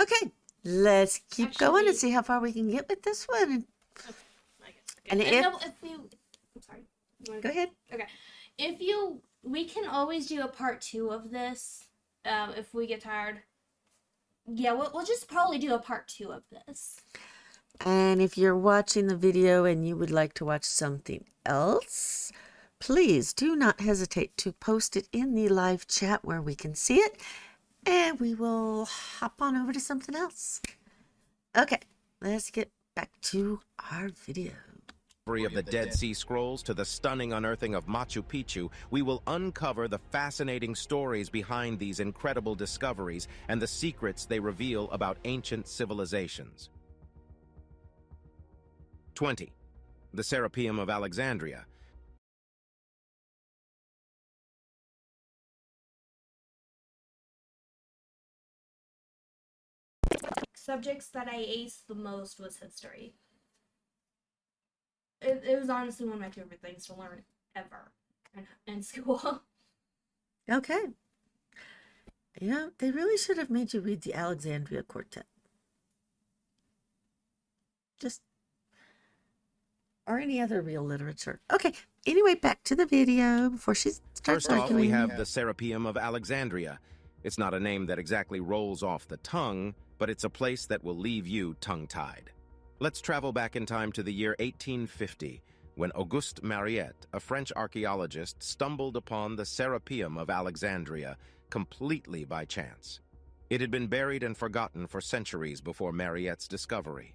okay, let's keep going and Actually- see how far we can get with this one. I guess. And I if- know if we, I'm sorry. You wanna Go ahead. Okay. We can always do a part 2 of this. If we get tired. Yeah, we'll just probably do a part 2 of this. And if you're watching the video and you would like to watch something else, please do not hesitate to post it in the live chat where we can see it, and we will hop on over to something else. Okay, let's get back to our video. of the Dead Sea Scrolls to the stunning unearthing of Machu Picchu, we will uncover the fascinating stories behind these incredible discoveries and the secrets they reveal about ancient civilizations. 20. The Serapeum of Alexandria. Subjects that I aced the most was history. It was honestly one of my favorite things to learn ever in school. Okay. Yeah, they really should have made you read the Alexandria Quartet. Just, or any other real literature. Okay, anyway, back to the video before she starts First off, we arguing. have the Serapeum of Alexandria. It's not a name that exactly rolls off the tongue, but it's a place that will leave you tongue-tied. Let's travel back in time to the year 1850, when Auguste Mariette, a French archaeologist, stumbled upon the Serapeum of Alexandria completely by chance. It had been buried and forgotten for centuries before Mariette's discovery.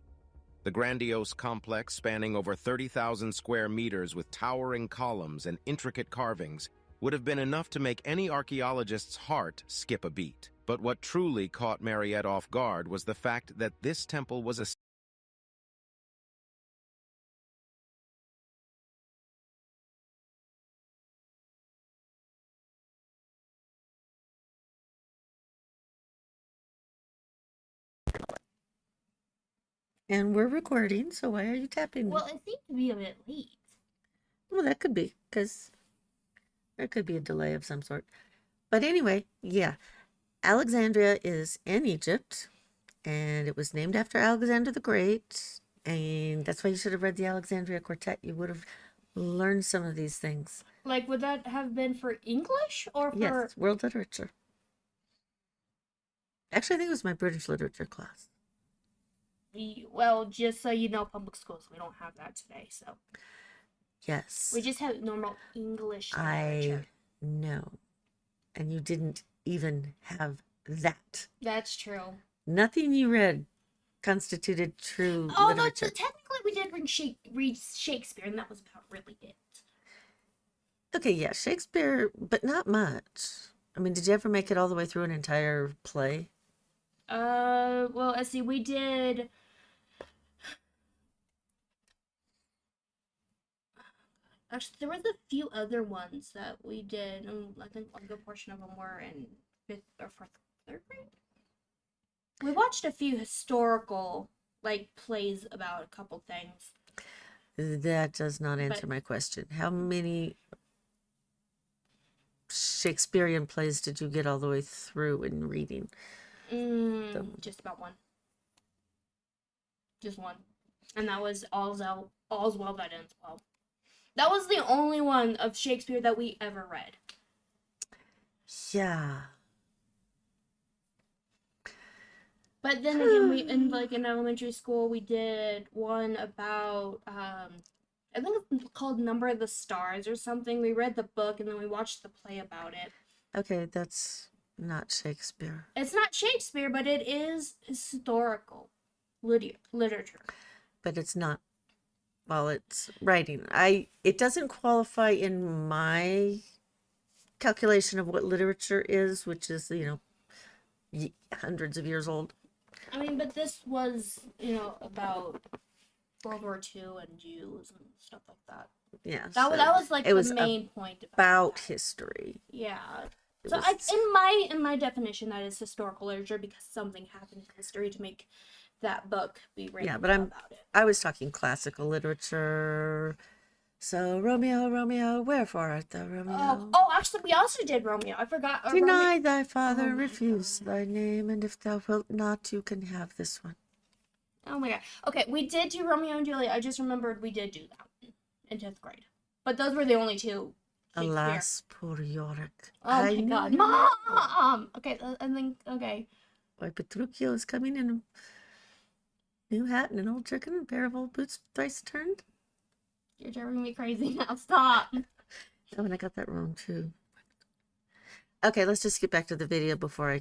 The grandiose complex, spanning over 30,000 square meters with towering columns and intricate carvings, would have been enough to make any archaeologist's heart skip a beat. But what truly caught Mariette off guard was the fact that this temple was a And we're recording, so why are you tapping me? Well, it seemed to be a bit late. Well, that could be, because there could be a delay of some sort. But anyway, yeah, Alexandria is in Egypt, and it was named after Alexander the Great, and that's why you should have read the Alexandria Quartet. You would have learned some of these things. Like, would that have been for English or for... Yes, world literature. Actually, I think it was my British literature class. Well, just so you know, public schools, we don't have that today, so... Yes. We just have normal English I literature. know. And you didn't even have that. That's true. Nothing you read constituted true Although literature. technically we did read Shakespeare, and that was about really it. Okay, yeah, Shakespeare, but not much. I mean, did you ever make it all the way through an entire play? Well, let's see, we did. Actually, there was a few other ones that we did, and I think a good portion of them were in 5th or 4th, 3rd grade. We watched a few historical, like, plays about a couple things. That does not answer But- my question. How many Shakespearean plays did you get all the way through in reading? Just about one. Just one. And that was All's Well That Ends Well. That was the only one of Shakespeare that we ever read. Yeah. But then again, we in elementary school we did one about I think it's called Number of the Stars or something. We read the book and then we watched the play about it. Okay, that's not Shakespeare. It's not Shakespeare, but it is historical literature. But it's not, well, it's writing. It doesn't qualify in my calculation of what literature is, which is, hundreds of years old. I mean, but this was, about World War II and Jews and stuff like that. Yeah. That was like it was the main point about that. history. Yeah. It So was- in my definition, that is historical literature because something happened in history to make that book be written Yeah, but about it. I was talking classical literature. So Romeo, Romeo, wherefore art thou, Romeo? Oh, actually, we also did Romeo. I forgot. Deny thy father, Oh my refuse thy name, and if thou wilt not, you can have this one. Oh my god. Okay, we did do Romeo and Juliet. I just remembered we did do that one in 10th grade. But those were the only two. Shakespeare. Alas, poor Yorick. Oh my god. Mom! Okay, I think, okay. Why, Petruchio is coming in a new hat and an old chicken and a pair of old boots thrice turned. You're driving me crazy now. Stop. Oh, and I got that wrong too. Okay, let's just get back to the video before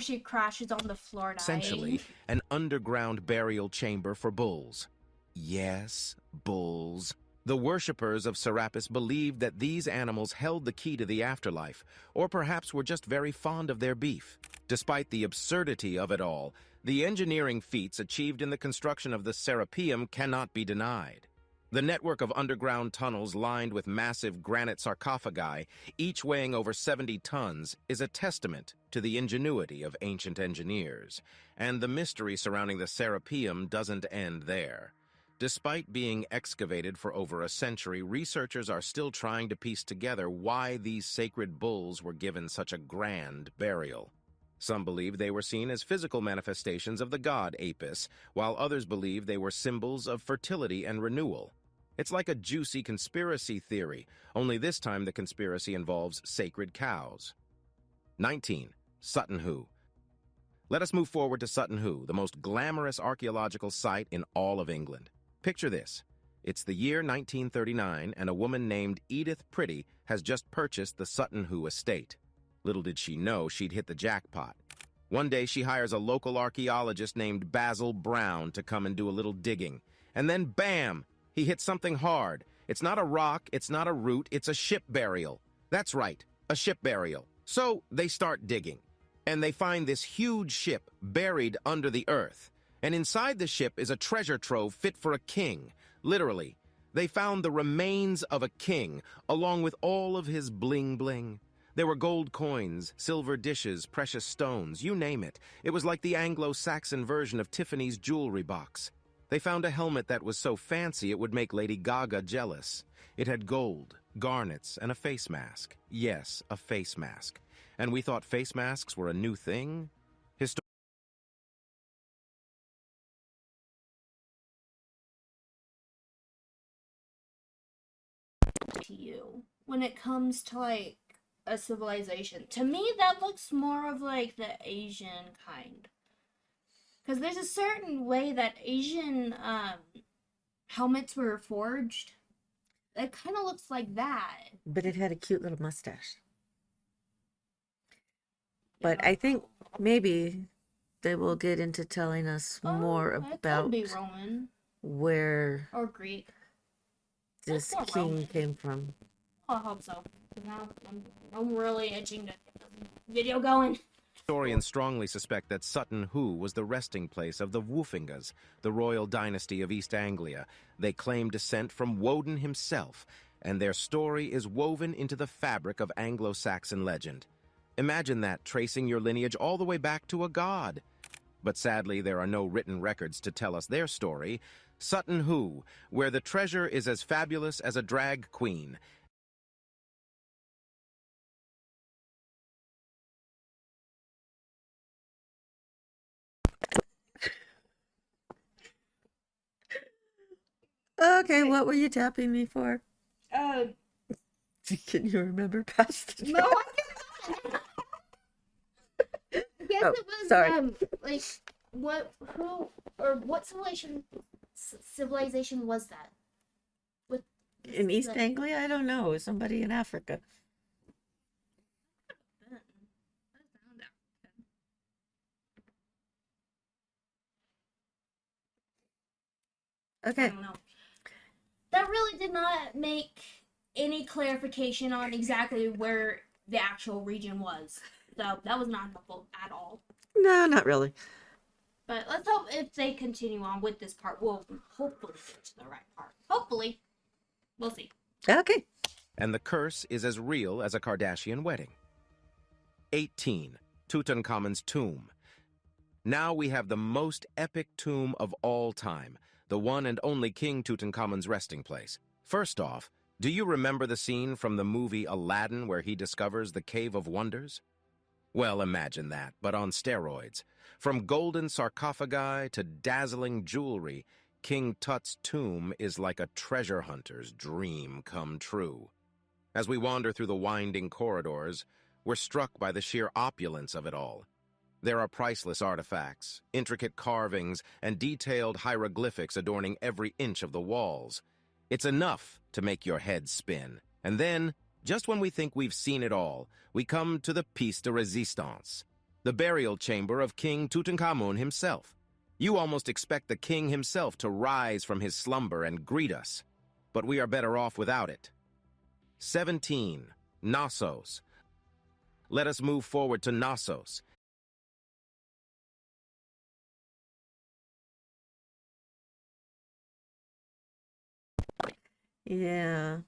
she crashes on the floor dying. Essentially, an underground burial chamber for bulls. Yes, bulls. The worshippers of Serapis believed that these animals held the key to the afterlife, or perhaps were just very fond of their beef. Despite the absurdity of it all, the engineering feats achieved in the construction of the Serapeum cannot be denied. The network of underground tunnels lined with massive granite sarcophagi, each weighing over 70 tons, is a testament to the ingenuity of ancient engineers. And the mystery surrounding the Serapeum doesn't end there. Despite being excavated for over a century, researchers are still trying to piece together why these sacred bulls were given such a grand burial. Some believe they were seen as physical manifestations of the god Apis, while others believe they were symbols of fertility and renewal. It's like a juicy conspiracy theory, only this time the conspiracy involves sacred cows. 19. Sutton Hoo. Let us move forward to Sutton Hoo, the most glamorous archaeological site in all of England. Picture this. It's the year 1939, and a woman named Edith Pretty has just purchased the Sutton Hoo estate. Little did she know she'd hit the jackpot. One day she hires a local archaeologist named Basil Brown to come and do a little digging. And then bam! He hits something hard. It's not a rock, it's not a root, it's a ship burial. That's right, a ship burial. So they start digging. And they find this huge ship buried under the earth. And inside the ship is a treasure trove fit for a king. Literally, they found the remains of a king, along with all of his bling-bling. There were gold coins, silver dishes, precious stones, you name it. It was like the Anglo-Saxon version of Tiffany's jewelry box. They found a helmet that was so fancy it would make Lady Gaga jealous. It had gold, garnets, and a face mask. Yes, a face mask. And we thought face masks were a new thing? To you when it comes to like a civilization. To me, that looks more of like the Asian kind. Because there's a certain way that Asian helmets were forged. It kind of looks like that. But it had a cute little mustache. Yeah. But I think maybe they will get into telling us more It could about be Roman where or Greek. this more king Roman. came from. I hope so. Now I'm really itching to get this video going. Historians strongly suspect that Sutton Hoo was the resting place of the Woofingas, the royal dynasty of East Anglia. They claim descent from Woden himself, and their story is woven into the fabric of Anglo-Saxon legend. Imagine that, tracing your lineage all the way back to a god. But sadly, there are no written records to tell us their story. Sutton Hoo, where the treasure is as fabulous as a drag queen. Okay, what were you tapping me for? Uh, Can you remember past the no, I cannot. Yes, Oh, it was sorry. like what civilization was that? With In East the- Anglia? I don't know. Somebody in Africa. I Okay. don't know. That really did not make any clarification on exactly where the actual region was. So that was not helpful at all. No, not really. But let's hope if they continue on with this part, we'll hopefully get to the right part. Hopefully. We'll see. Okay. And the curse is as real as a Kardashian wedding. 18. Tutankhamun's tomb. Now we have the most epic tomb of all time, the one and only King Tutankhamun's resting place. First off, do you remember the scene from the movie Aladdin where he discovers the Cave of Wonders? Well, imagine that, but on steroids. From golden sarcophagi to dazzling jewelry, King Tut's tomb is like a treasure hunter's dream come true. As we wander through the winding corridors, we're struck by the sheer opulence of it all. There are priceless artifacts, intricate carvings, and detailed hieroglyphics adorning every inch of the walls. It's enough to make your head spin. And then, just when we think we've seen it all, we come to the piece de resistance, the burial chamber of King Tutankhamun himself. You almost expect the king himself to rise from his slumber and greet us, but we are better off without it. 17. Knossos. Let us move forward to Knossos. Yeah.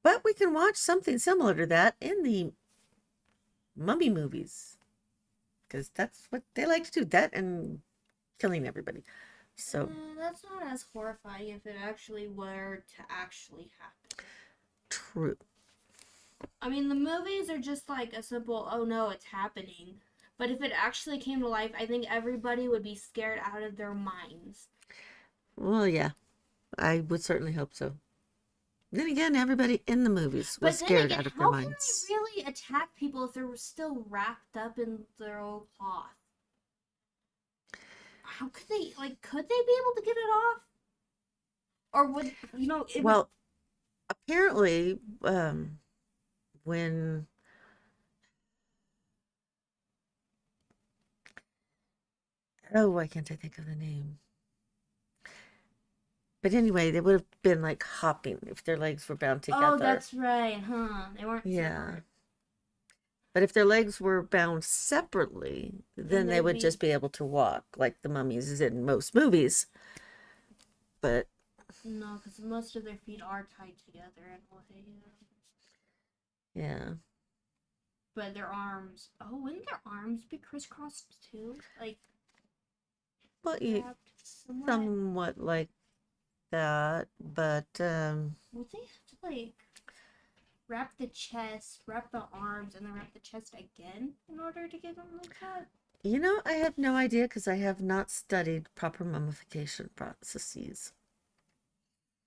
But we can watch something similar to that in the mummy movies. Because that's what they like to do. That and killing everybody. So, That's not as horrifying if it actually were to actually happen. true. I mean, the movies are just like a simple, oh no, it's happening. But if it actually came to life, I think everybody would be scared out of their minds. Well, yeah. I would certainly hope so. Then again, everybody in the movies was scared out of their how minds. can they really attack people if they're still wrapped up in their old cloth? How could they, could they be able to get it off? Or would, Well, apparently, when why can't I think of the name? But anyway, they would have been like hopping if their legs were bound together. Oh, that's right, huh? They weren't Yeah. separate. But if their legs were bound separately, then they they'd would be- just be able to walk like the mummies in most movies. But No, because most of their feet are tied together in a way. yeah. But their arms, wouldn't their arms be crisscrossed too? Well, Wrapped somewhat? somewhat like that, but Would they have to wrap the chest, wrap the arms, and then wrap the chest again in order to get them like that? you know, I have no idea because I have not studied proper mummification processes.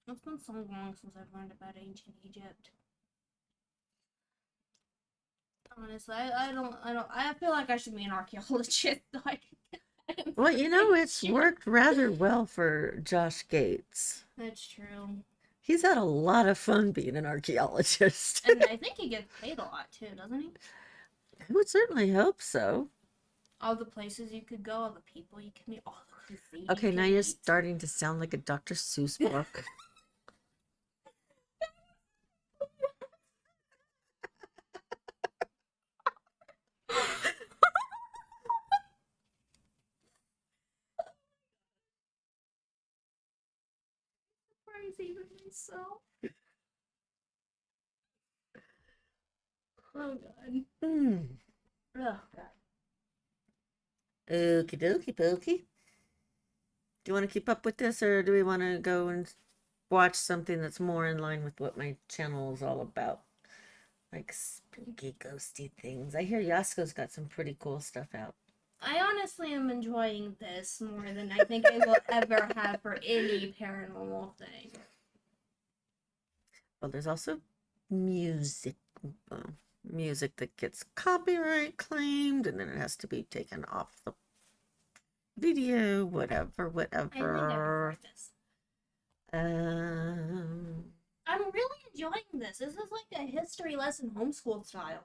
It's been so long since I've learned about ancient Egypt. Honestly, I feel like I should be an archaeologist. Well, you know, it's worked rather well for Josh Gates. That's true. He's had a lot of fun being an archaeologist. And I think he gets paid a lot too, doesn't he? I would certainly hope so. all the places you could go, all the people you can meet, all the cuisine. Okay, you now can you're eat. starting to sound like a Dr. Seuss book. Crazy with myself. Oh god. Hmm. Oh god. Okie dokie pokey. Do you want to keep up with this, or do we want to go and watch something that's more in line with what my channel is all about? Like spooky, ghosty things. I hear Yasko's got some pretty cool stuff out. I honestly am enjoying this more than I think I will ever have for any paranormal thing. Well, there's also music. Music that gets copyright claimed, and then it has to be taken off the video, whatever. I think I prefer this. I'm really enjoying this. This is like a history lesson homeschool style.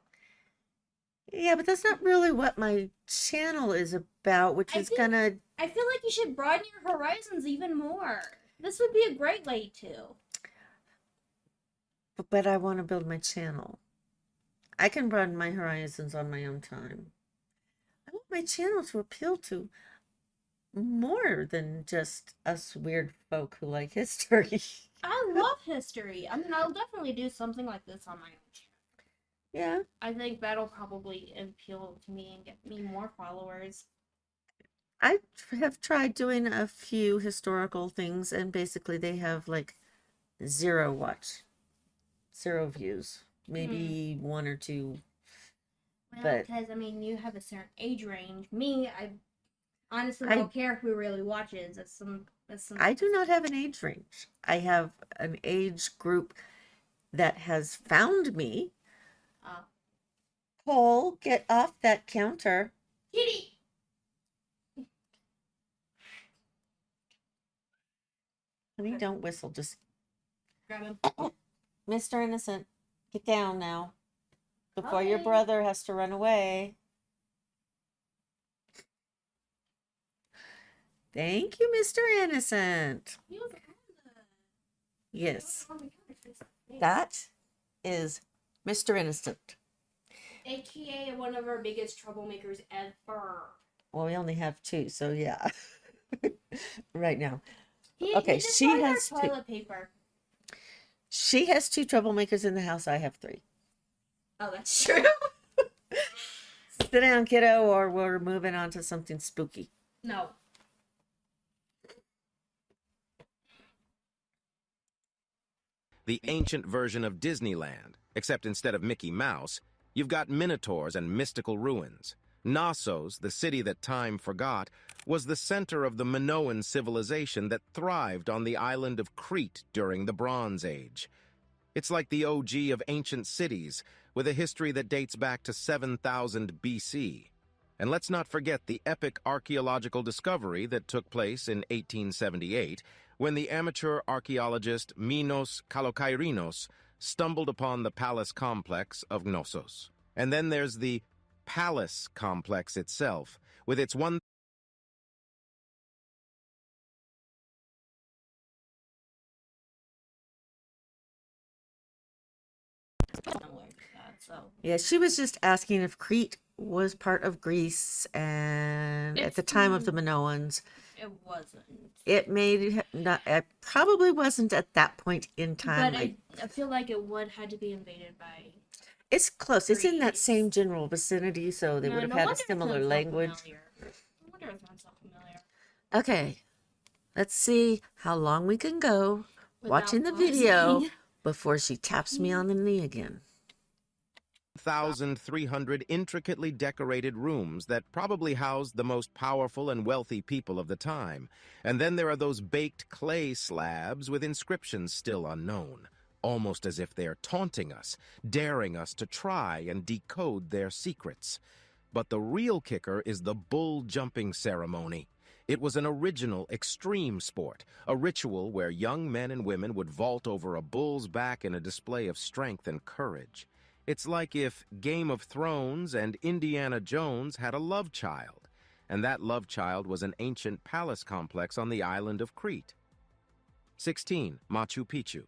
Yeah, but that's not really what my channel is about, which I is think- gonna. I feel like you should broaden your horizons even more. This would be a great way to. But I want to build my channel. I can broaden my horizons on my own time. I want my channel to appeal to more than just us weird folk who like history. I love history. I mean, I'll definitely do something like this on my own channel. Yeah. I think that'll probably appeal to me and get me more followers. I have tried doing a few historical things, and basically they have like 0 views, maybe 1 or 2. Well, But- because I mean, you have a certain age range. Me, I honestly I- don't care who really watches. That's some. I do not have an age range. I have an age group that has found me. Oh. Cole, get off that counter. Kitty. Honey, don't whistle. Just, Grab him. Mr. Innocent, get down now before your Hi. brother has to run away. Thank you, Mr. Innocent. He was Yes, on the counter. that is Mr. Innocent. AKA one of our biggest troublemakers ever. Well, we only have 2, so yeah. Right now. He Okay, just she wanted our has 2. toilet paper. She has 2 troublemakers in the house. I have 3. Oh, that's true. Sit down, kiddo, or we're moving on to something spooky. No. The ancient version of Disneyland, except instead of Mickey Mouse, you've got minotaurs and mystical ruins. Knossos, the city that time forgot, was the center of the Minoan civilization that thrived on the island of Crete during the Bronze Age. It's like the OG of ancient cities, with a history that dates back to 7000 BC. And let's not forget the epic archaeological discovery that took place in 1878, when the amateur archaeologist Minos Kalokairinos stumbled upon the palace complex of Knossos. And then there's the palace complex itself, with its one So Yeah, she was just asking if Crete was part of Greece, and at It's the time of the Minoans, it wasn't. it made not. It probably wasn't at that point in time. But Like, I feel like it would had to be invaded by. it's close. It's in that Greece. same general vicinity, so they No, would have no had a wonder it similar sounds so language. familiar. No wonder it sounds so familiar. Okay, let's see how long we can go watching the Without video pausing. before she taps me on the knee again. 1,300 intricately decorated rooms that probably housed the most powerful and wealthy people of the time. And then there are those baked clay slabs with inscriptions still unknown, almost as if they're taunting us, daring us to try and decode their secrets. But the real kicker is the bull jumping ceremony. It was an original extreme sport, a ritual where young men and women would vault over a bull's back in a display of strength and courage. It's like if Game of Thrones and Indiana Jones had a love child. and that love child was an ancient palace complex on the island of Crete. 16. Machu Picchu.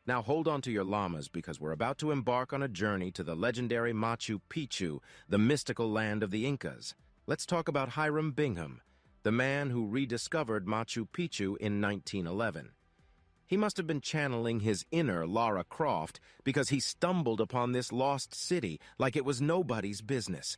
Now hold on to your llamas because we're about to embark on a journey to the legendary Machu Picchu, the mystical land of the Incas. Let's talk about Hiram Bingham, the man who rediscovered Machu Picchu in 1911. He must have been channeling his inner Lara Croft because he stumbled upon this lost city like it was nobody's business.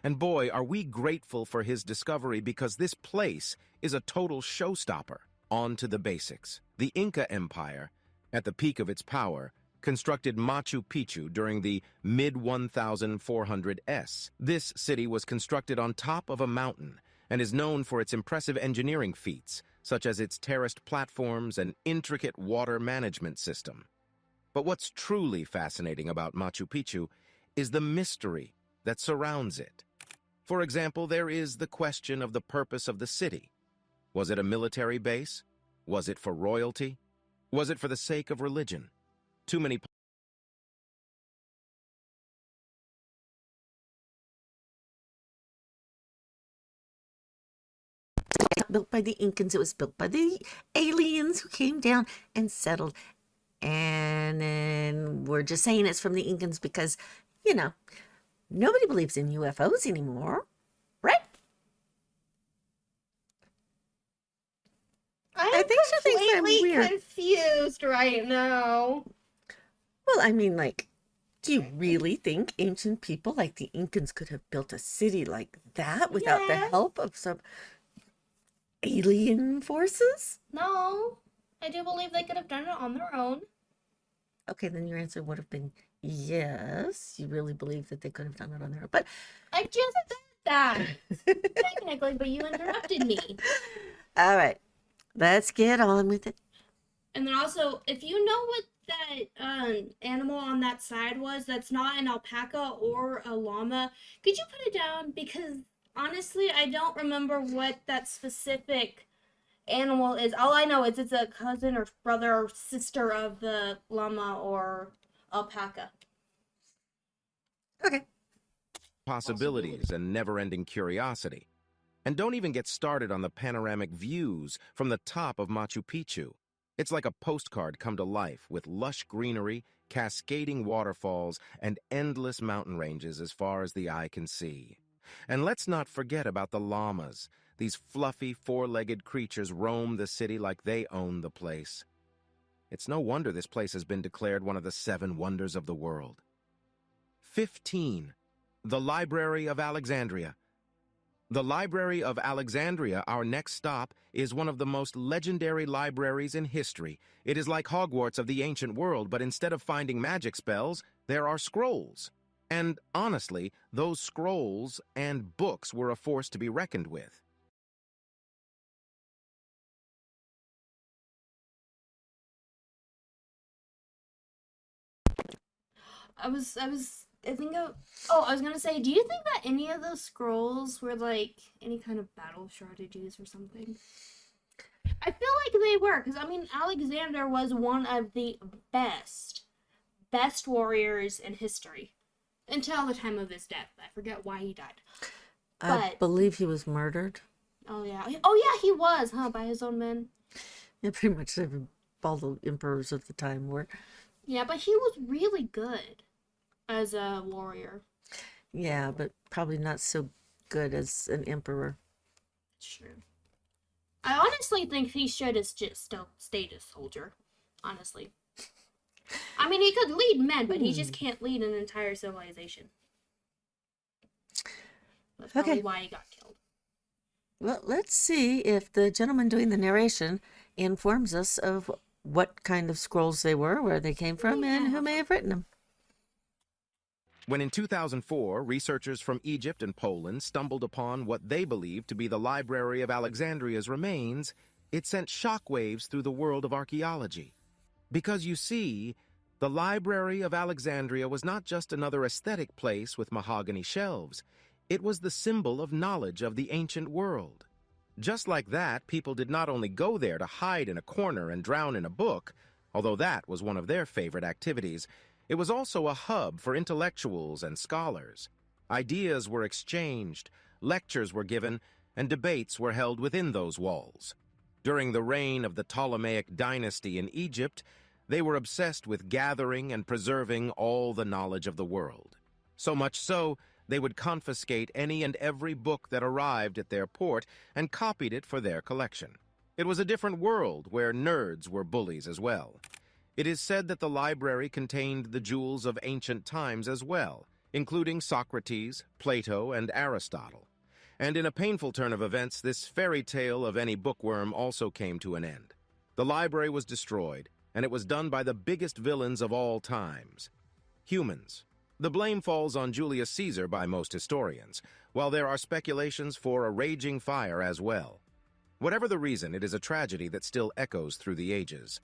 And boy, are we grateful for his discovery because this place is a total showstopper. On to the basics. The Inca Empire, at the peak of its power, constructed Machu Picchu during the mid-1400s. This city was constructed on top of a mountain and is known for its impressive engineering feats, such as its terraced platforms and intricate water management system. But what's truly fascinating about Machu Picchu is the mystery that surrounds it. For example, there is the question of the purpose of the city. Was it a military base? Was it for royalty? Was it for the sake of religion? Too many Not built by the Incans. It was built by the aliens who came down and settled. And then we're just saying it's from the Incans because, you know, nobody believes in UFOs anymore, right? I think she thinks I'm completely weird. confused right now. Well, I mean, like, do you really think ancient people like the Incans could have built a city like that without the Yes. help of some alien forces? No, I do believe they could have done it on their own. Okay, then your answer would have been yes. You really believe that they could have done it on their own. But I just said that technically, but you interrupted me. all right, let's get on with it. And then also, if you know what that animal on that side was, that's not an alpaca or a llama, could you put it down? Because honestly, I don't remember what that specific animal is. All I know is it's a cousin or brother or sister of the llama or alpaca. Okay. possibilities and never-ending curiosity. And don't even get started on the panoramic views from the top of Machu Picchu. It's like a postcard come to life with lush greenery, cascading waterfalls, and endless mountain ranges as far as the eye can see. And let's not forget about the llamas. These fluffy, four-legged creatures roam the city like they own the place. It's no wonder this place has been declared one of the 7 wonders of the world. 15. The Library of Alexandria. The Library of Alexandria, our next stop, is one of the most legendary libraries in history. It is like Hogwarts of the ancient world, but instead of finding magic spells, there are scrolls. And honestly, those scrolls and books were a force to be reckoned with. I was gonna say, do you think that any of those scrolls were like any kind of battle strategies or something? I feel like they were, because I mean, Alexander was one of the best warriors in history until the time of his death. I forget why he died. I believe he was murdered. Oh yeah, he was, huh, by his own men. Yeah, pretty much all the emperors of the time were. Yeah, but he was really good as a warrior. Yeah, but probably not so good as an emperor. It's true. I honestly think he should have just still stayed a soldier. Honestly. I mean, he could lead men, but he just can't lead an entire civilization. That's probably why he got killed. Well, let's see if the gentleman doing the narration informs us of what kind of scrolls they were, where they came from, and who may have written them. When in 2004, researchers from Egypt and Poland stumbled upon what they believed to be the Library of Alexandria's remains, it sent shockwaves through the world of archaeology. Because you see, the Library of Alexandria was not just another aesthetic place with mahogany shelves. It was the symbol of knowledge of the ancient world. Just like that, people did not only go there to hide in a corner and drown in a book, although that was one of their favorite activities. It was also a hub for intellectuals and scholars. Ideas were exchanged, lectures were given, and debates were held within those walls. During the reign of the Ptolemaic dynasty in Egypt, they were obsessed with gathering and preserving all the knowledge of the world. So much so, they would confiscate any and every book that arrived at their port and copied it for their collection. It was a different world where nerds were bullies as well. It is said that the library contained the jewels of ancient times as well, including Socrates, Plato, and Aristotle. And in a painful turn of events, this fairy tale of any bookworm also came to an end. The library was destroyed, and it was done by the biggest villains of all times, humans. The blame falls on Julius Caesar by most historians, while there are speculations for a raging fire as well. Whatever the reason, it is a tragedy that still echoes through the ages.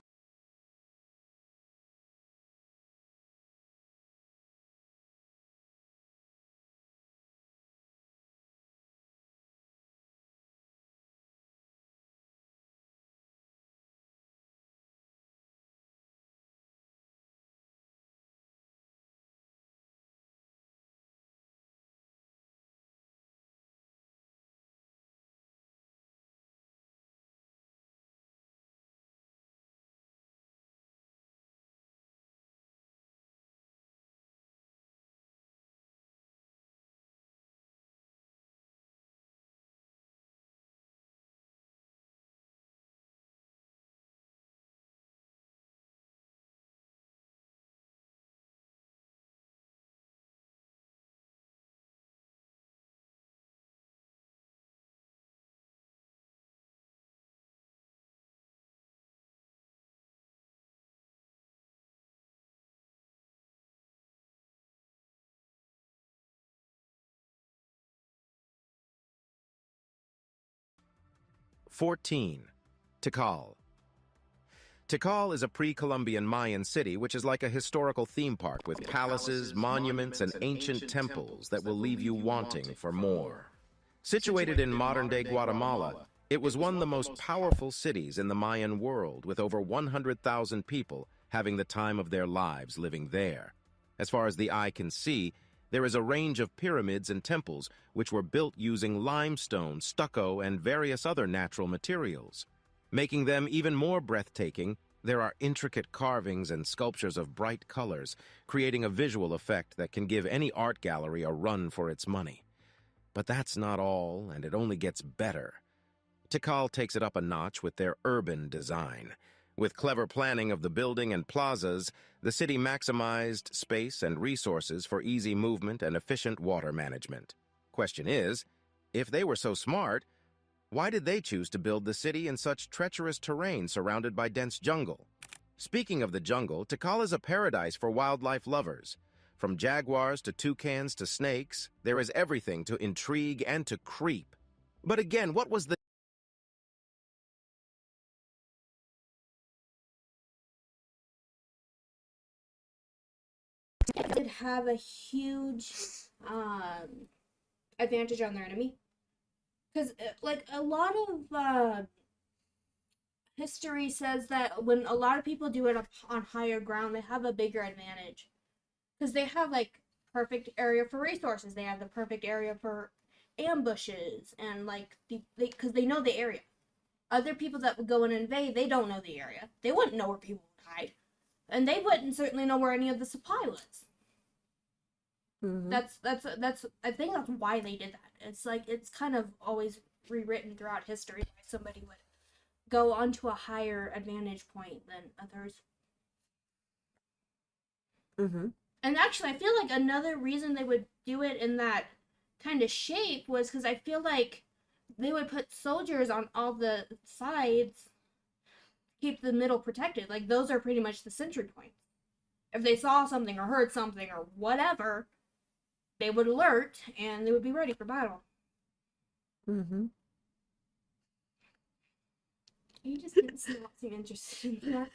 "14. Tikal. Tikal is a pre-Columbian Mayan city which is like a historical theme park with palaces, monuments, and ancient temples that will leave you wanting for more. Situated in modern-day Guatemala, it was one of the most powerful cities in the Mayan world, with over 100,000 people having the time of their lives living there. As far as the eye can see, there is a range of pyramids and temples which were built using limestone, stucco, and various other natural materials. Making them even more breathtaking, there are intricate carvings and sculptures of bright colors, creating a visual effect that can give any art gallery a run for its money. But that's not all, and it only gets better. Tikal takes it up a notch with their urban design. With clever planning of the building and plazas, the city maximized space and resources for easy movement and efficient water management. Question is, if they were so smart, why did they choose to build the city in such treacherous terrain surrounded by dense jungle? Speaking of the jungle, Tikal is a paradise for wildlife lovers. From jaguars to toucans to snakes, there is everything to intrigue and to creep. But again, what was the Did have a huge advantage on their enemy, because like a lot of history says that when a lot of people do it on higher ground, they have a bigger advantage because they have like perfect area for resources. They have the perfect area for ambushes, and like because they know the area. Other people that would go and invade, they don't know the area. They wouldn't know where people would hide, and they wouldn't certainly know where any of the supply was. Mm-hmm. That's I think that's why they did that. It's like it's kind of always rewritten throughout history why somebody would go onto a higher advantage point than others. Mm-hmm. And actually, I feel like another reason they would do it in that kind of shape was because I feel like they would put soldiers on all the sides, keep the middle protected. Like those are pretty much the sentry points. If they saw something or heard something or whatever, they would alert and they would be ready for battle. Mm-hmm. You just didn't not seem interested in that.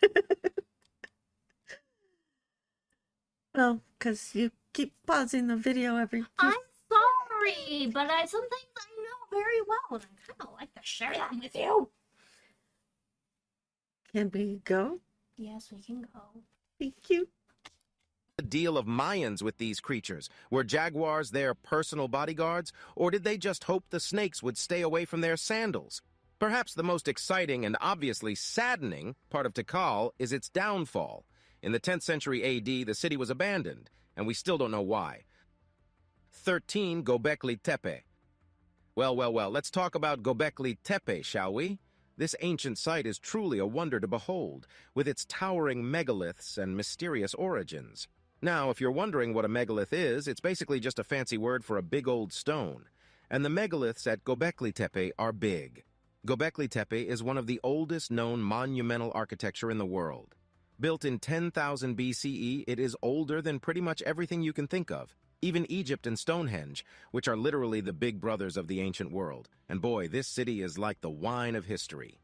Well, because you keep pausing the video every few... I'm sorry, but some things I know very well, and I kind of like to share them with you. Can we go? Yes, we can go. Thank you. A deal of Mayans with these creatures? Were jaguars their personal bodyguards, or did they just hope the snakes would stay away from their sandals? Perhaps the most exciting and obviously saddening part of Tikal is its downfall. In the 10th century AD, the city was abandoned, and we still don't know why. 13 Göbekli Tepe. Well, let's talk about Göbekli Tepe, shall we? This ancient site is truly a wonder to behold, with its towering megaliths and mysterious origins. Now, if you're wondering what a megalith is, it's basically just a fancy word for a big old stone. And the megaliths at Göbekli Tepe are big. Göbekli Tepe is one of the oldest known monumental architecture in the world. Built in 10,000 BCE, it is older than pretty much everything you can think of. Even Egypt and Stonehenge, which are literally the big brothers of the ancient world. And boy, this city is like the wine of history.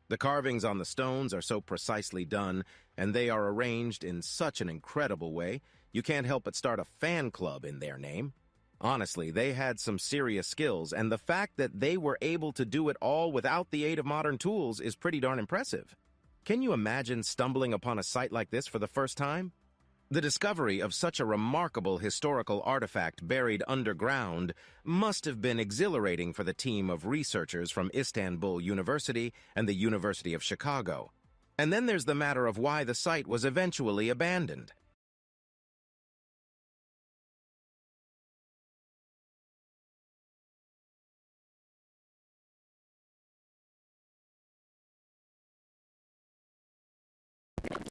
The carvings on the stones are so precisely done, and they are arranged in such an incredible way, you can't help but start a fan club in their name. Honestly, they had some serious skills, and the fact that they were able to do it all without the aid of modern tools is pretty darn impressive. Can you imagine stumbling upon a site like this for the first time? The discovery of such a remarkable historical artifact buried underground must have been exhilarating for the team of researchers from Istanbul University and the University of Chicago. And then there's the matter of why the site was eventually abandoned.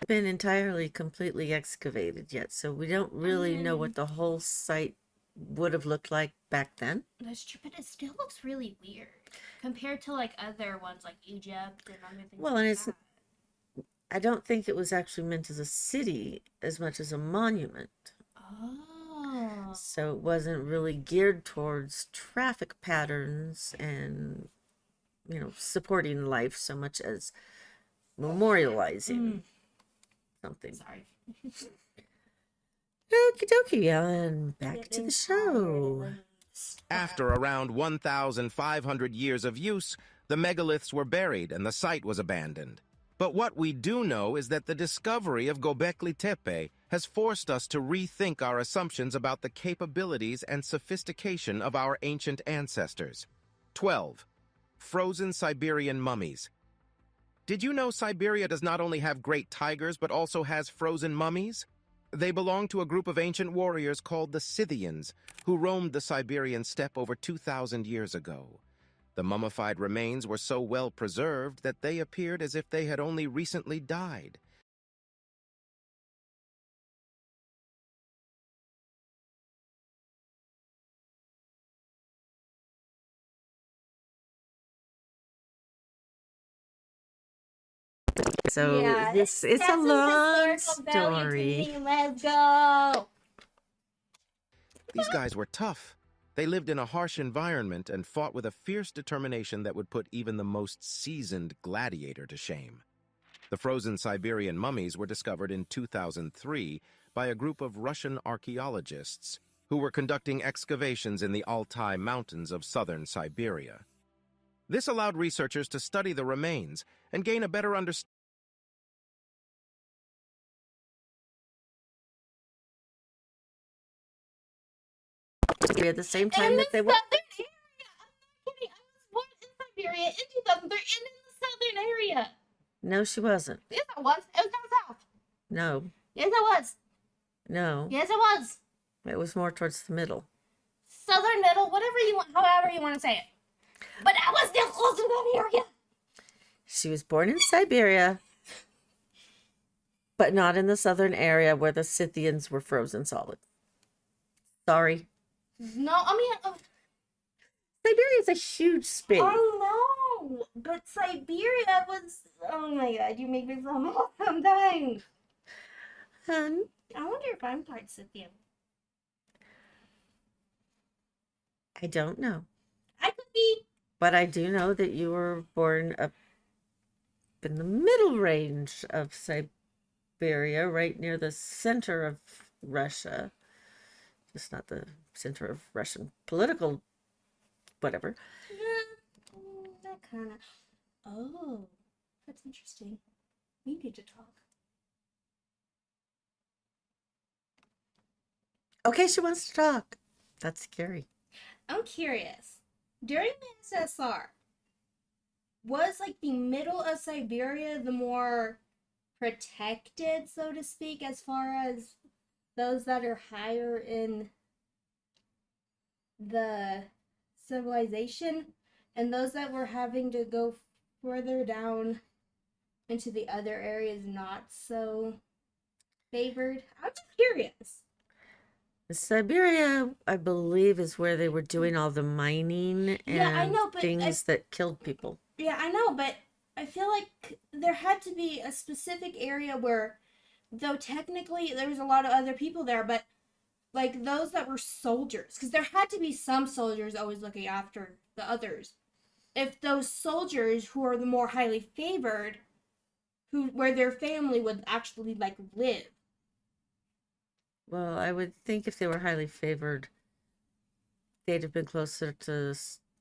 Been entirely, completely excavated yet, so we don't really know what the whole site would have looked like back then. That's true, but it still looks really weird compared to like other ones like Egypt and other things. Well, like and it's, that. I don't think it was actually meant as a city as much as a monument. Oh. So it wasn't really geared towards traffic patterns and, supporting life so much as memorializing something. Sorry. Okie dokie, and back to the show. After around 1,500 years of use, the megaliths were buried and the site was abandoned. But what we do know is that the discovery of Göbekli Tepe has forced us to rethink our assumptions about the capabilities and sophistication of our ancient ancestors. 12. Frozen Siberian mummies. Did you know Siberia does not only have great tigers but also has frozen mummies? They belong to a group of ancient warriors called the Scythians, who roamed the Siberian steppe over 2,000 years ago. The mummified remains were so well preserved that they appeared as if they had only recently died. So it's a long story. Let's go. These guys were tough. They lived in a harsh environment and fought with a fierce determination that would put even the most seasoned gladiator to shame. The frozen Siberian mummies were discovered in 2003 by a group of Russian archaeologists who were conducting excavations in the Altai Mountains of southern Siberia. This allowed researchers to study the remains and gain a better understanding. At the same time In that the they were. southern area. I'm not kidding. I was born in Siberia in 2003 and in the southern area. No, she wasn't. Yes, I was. It was down south. No, Yes, I was. no. Yes, I was. It was more towards the middle. Southern middle, whatever you want, however you want to say it. But I was still close to that area. She was born in Siberia, but not in the southern area where the Scythians were frozen solid. Sorry. No, I mean, Siberia is a huge space. oh no, but Siberia was. Oh my god, you make me so mad sometimes. Hun, I wonder if I'm part Scythian. I don't know. I could be. But I do know that you were born up in the middle range of Siberia, right near the center of Russia. Just not the center of Russian political whatever. That kind of. Oh, that's interesting. We need to talk. Okay, she wants to talk. That's scary. I'm curious. During the SSR, was like the middle of Siberia the more protected, so to speak, as far as those that are higher in the civilization, and those that were having to go further down into the other areas not so favored? I'm just curious. Siberia, I believe, is where they were doing all the mining Yeah, I and know, but things that killed people. Yeah, I know, but I feel like there had to be a specific area where, though technically there was a lot of other people there, but like those that were soldiers, because there had to be some soldiers always looking after the others. If those soldiers who are the more highly favored, where their family would actually like live. Well, I would think if they were highly favored, they'd have been closer to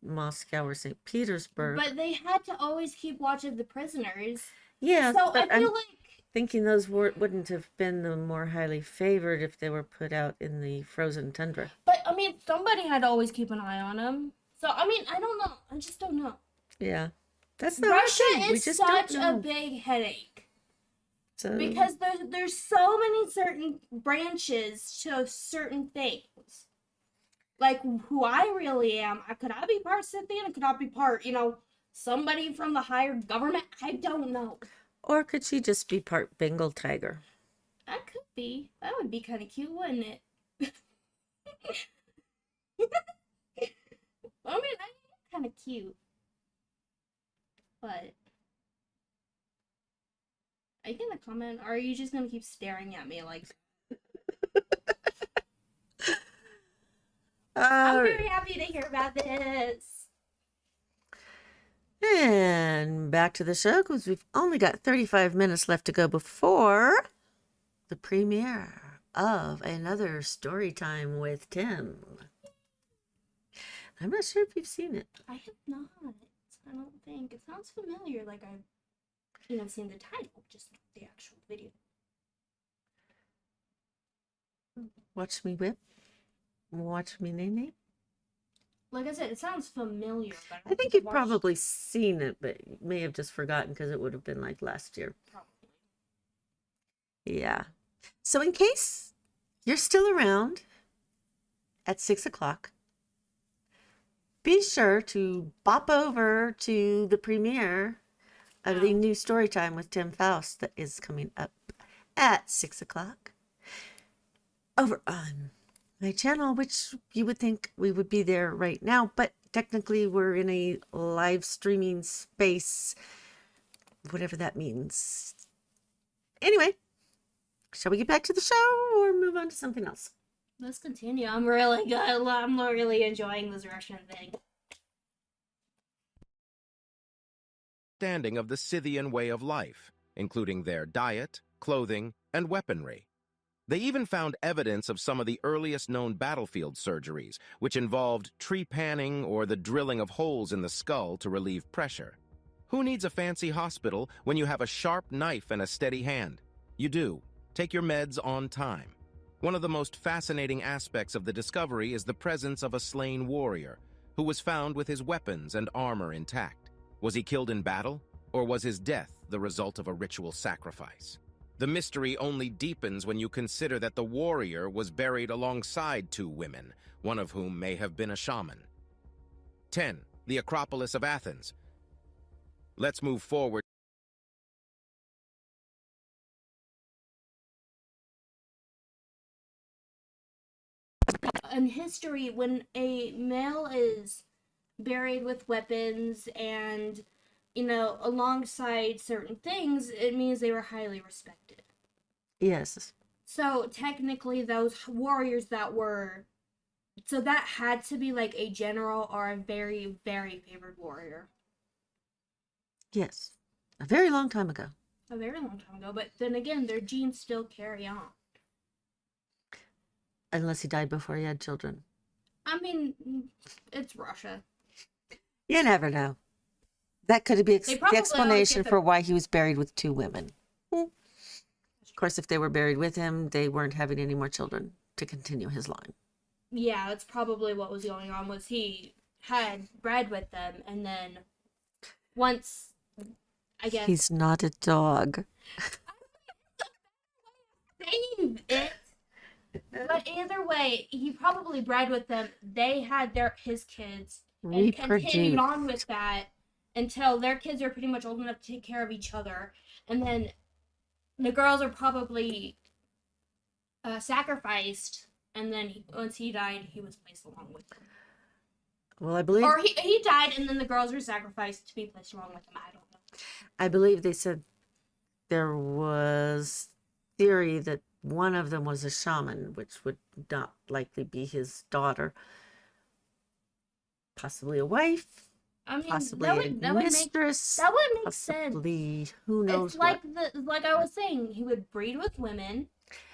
Moscow or St. Petersburg. But they had to always keep watch of the prisoners. Yeah, So I but feel I'm like thinking those wouldn't have been the more highly favored if they were put out in the frozen tundra. But I mean, somebody had to always keep an eye on them. So I mean, I don't know. I just don't know. Yeah, that's the Russia hard thing. We is just such don't know. a big headache So, because there's so many certain branches to certain things. Like who I really am, could I be part Scythian? Could I be part, somebody from the higher government? I don't know. or could she just be part Bengal tiger? That could be. That would be kind of cute, wouldn't it? I mean, I'm kind of cute. But are you gonna comment, or are you just gonna keep staring at me like? I'm very happy to hear about this. And back to the show because we've only got 35 minutes left to go before the premiere of another story time with Tim. I'm not sure if you've seen it. I have not. I don't think it sounds familiar. Like I've, seen the title, just not the actual video. Watch me whip. Watch me nay nay. Like I said, it sounds familiar. But I think you've probably seen it, but you may have just forgotten because it would have been like last year. Probably. Yeah. So in case you're still around at 6 o'clock, be sure to bop over to the premiere of the new story time with Tim Faust that is coming up at 6 o'clock over on my channel, which you would think we would be there right now, but technically we're in a live streaming space, whatever that means. Anyway, shall we get back to the show or move on to something else? Let's continue. I'm really good. I'm really enjoying this Russian thing. Understanding of the Scythian way of life, including their diet, clothing, and weaponry. They even found evidence of some of the earliest known battlefield surgeries, which involved tree panning or the drilling of holes in the skull to relieve pressure. Who needs a fancy hospital when you have a sharp knife and a steady hand? You do. Take your meds on time. One of the most fascinating aspects of the discovery is the presence of a slain warrior, who was found with his weapons and armor intact. Was he killed in battle, or was his death the result of a ritual sacrifice? The mystery only deepens when you consider that the warrior was buried alongside two women, one of whom may have been a shaman. 10. The Acropolis of Athens. Let's move forward. In history, when a male is buried with weapons and, alongside certain things, it means they were highly respected. Yes. So technically those warriors so that had to be like a general or a very, very favored warrior. Yes. A very long time ago. A very long time ago, but then again, their genes still carry on. Unless he died before he had children. I mean, it's Russia. You never know. That could be the probably explanation always get for why he was buried with two women. Of course, if they were buried with him, they weren't having any more children to continue his line. Yeah, that's probably what was going on, was he had bred with them, and then once, I guess... He's not a dog. Saying it, but either way, he probably bred with them. They had his kids, and continued on with that until their kids are pretty much old enough to take care of each other. And then the girls are probably sacrificed, and then once he died, he was placed along with them. Well, I believe... Or he died, and then the girls were sacrificed to be placed along with him. I don't know. I believe they said there was theory that one of them was a shaman, which would not likely be his daughter. Possibly a wife. I mean, possibly a mistress. That would make possibly, sense. Who knows? It's like like I was saying, he would breed with women.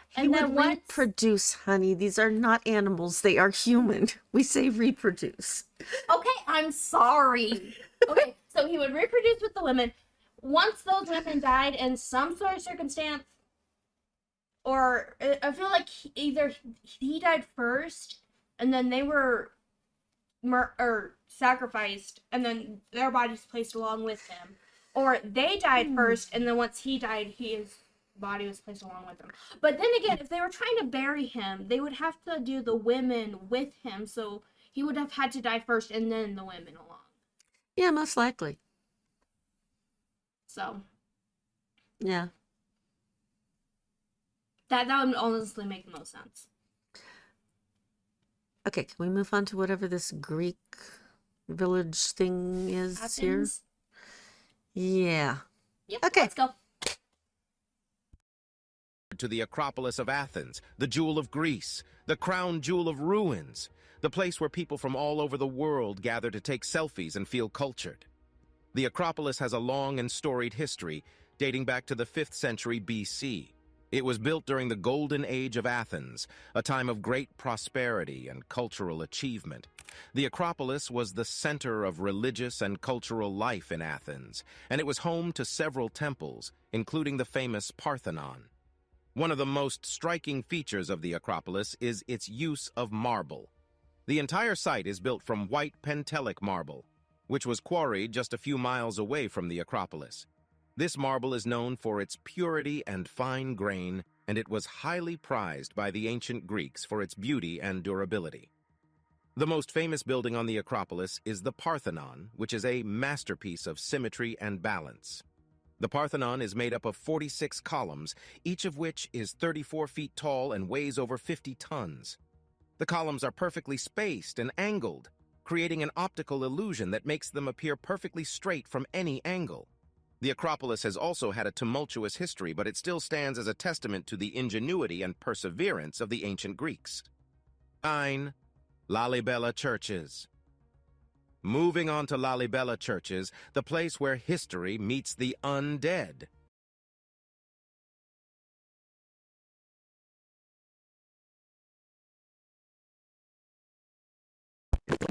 He would reproduce, honey. These are not animals. They are human. We say reproduce. Okay, I'm sorry. Okay, so he would reproduce with the women. Once those women died in some sort of circumstance, or I feel like either he died first, and then they were sacrificed, and then their bodies placed along with him, or they died first, and then once he died, his body was placed along with him. But then again, if they were trying to bury him, they would have to do the women with him, so he would have had to die first, and then the women along. Yeah, most likely. So, yeah. That would honestly make the most sense. Okay, can we move on to whatever this Greek village thing is Athens? here? Yeah. Yep, okay. Let's go. To the Acropolis of Athens, the jewel of Greece, the crown jewel of ruins, the place where people from all over the world gather to take selfies and feel cultured. The Acropolis has a long and storied history, dating back to the 5th century BC. It was built during the Golden Age of Athens, a time of great prosperity and cultural achievement. The Acropolis was the center of religious and cultural life in Athens, and it was home to several temples, including the famous Parthenon. One of the most striking features of the Acropolis is its use of marble. The entire site is built from white Pentelic marble, which was quarried just a few miles away from the Acropolis. This marble is known for its purity and fine grain, and it was highly prized by the ancient Greeks for its beauty and durability. The most famous building on the Acropolis is the Parthenon, which is a masterpiece of symmetry and balance. The Parthenon is made up of 46 columns, each of which is 34 feet tall and weighs over 50 tons. The columns are perfectly spaced and angled, creating an optical illusion that makes them appear perfectly straight from any angle. The Acropolis has also had a tumultuous history, but it still stands as a testament to the ingenuity and perseverance of the ancient Greeks. 9. Lalibela churches. Moving on to Lalibela churches, the place where history meets the undead.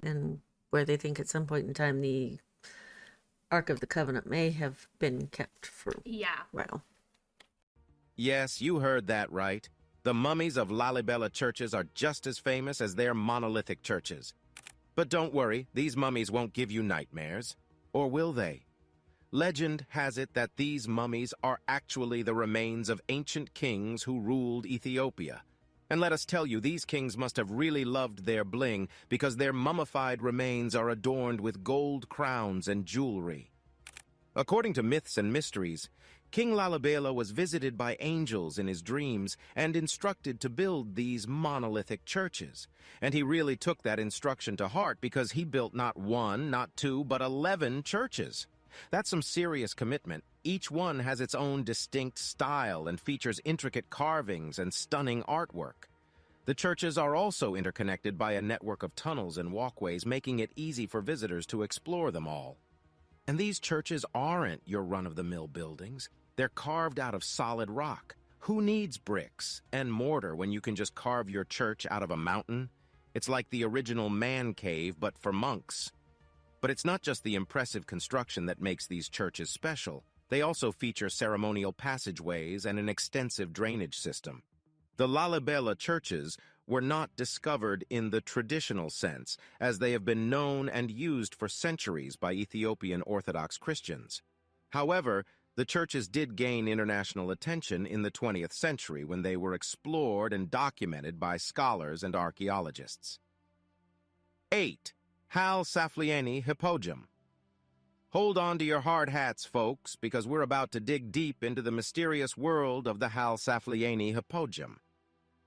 And where they think at some point in time the Ark of the Covenant may have been kept for a while. Yes, you heard that right. The mummies of Lalibela churches are just as famous as their monolithic churches. But don't worry, these mummies won't give you nightmares. Or will they? Legend has it that these mummies are actually the remains of ancient kings who ruled Ethiopia. And let us tell you, these kings must have really loved their bling, because their mummified remains are adorned with gold crowns and jewelry. According to myths and mysteries, King Lalibela was visited by angels in his dreams and instructed to build these monolithic churches. And he really took that instruction to heart, because he built not 1, not 2, but 11 churches. That's some serious commitment. Each one has its own distinct style and features intricate carvings and stunning artwork. The churches are also interconnected by a network of tunnels and walkways, making it easy for visitors to explore them all. And these churches aren't your run-of-the-mill buildings. They're carved out of solid rock. Who needs bricks and mortar when you can just carve your church out of a mountain? It's like the original man cave, but for monks. But it's not just the impressive construction that makes these churches special. They also feature ceremonial passageways and an extensive drainage system. The Lalibela churches were not discovered in the traditional sense, as they have been known and used for centuries by Ethiopian Orthodox Christians. However, the churches did gain international attention in the 20th century when they were explored and documented by scholars and archaeologists. 8. Hal Saflieni Hippogem. Hold on to your hard hats, folks, because we're about to dig deep into the mysterious world of the Hal Saflieni Hippogem.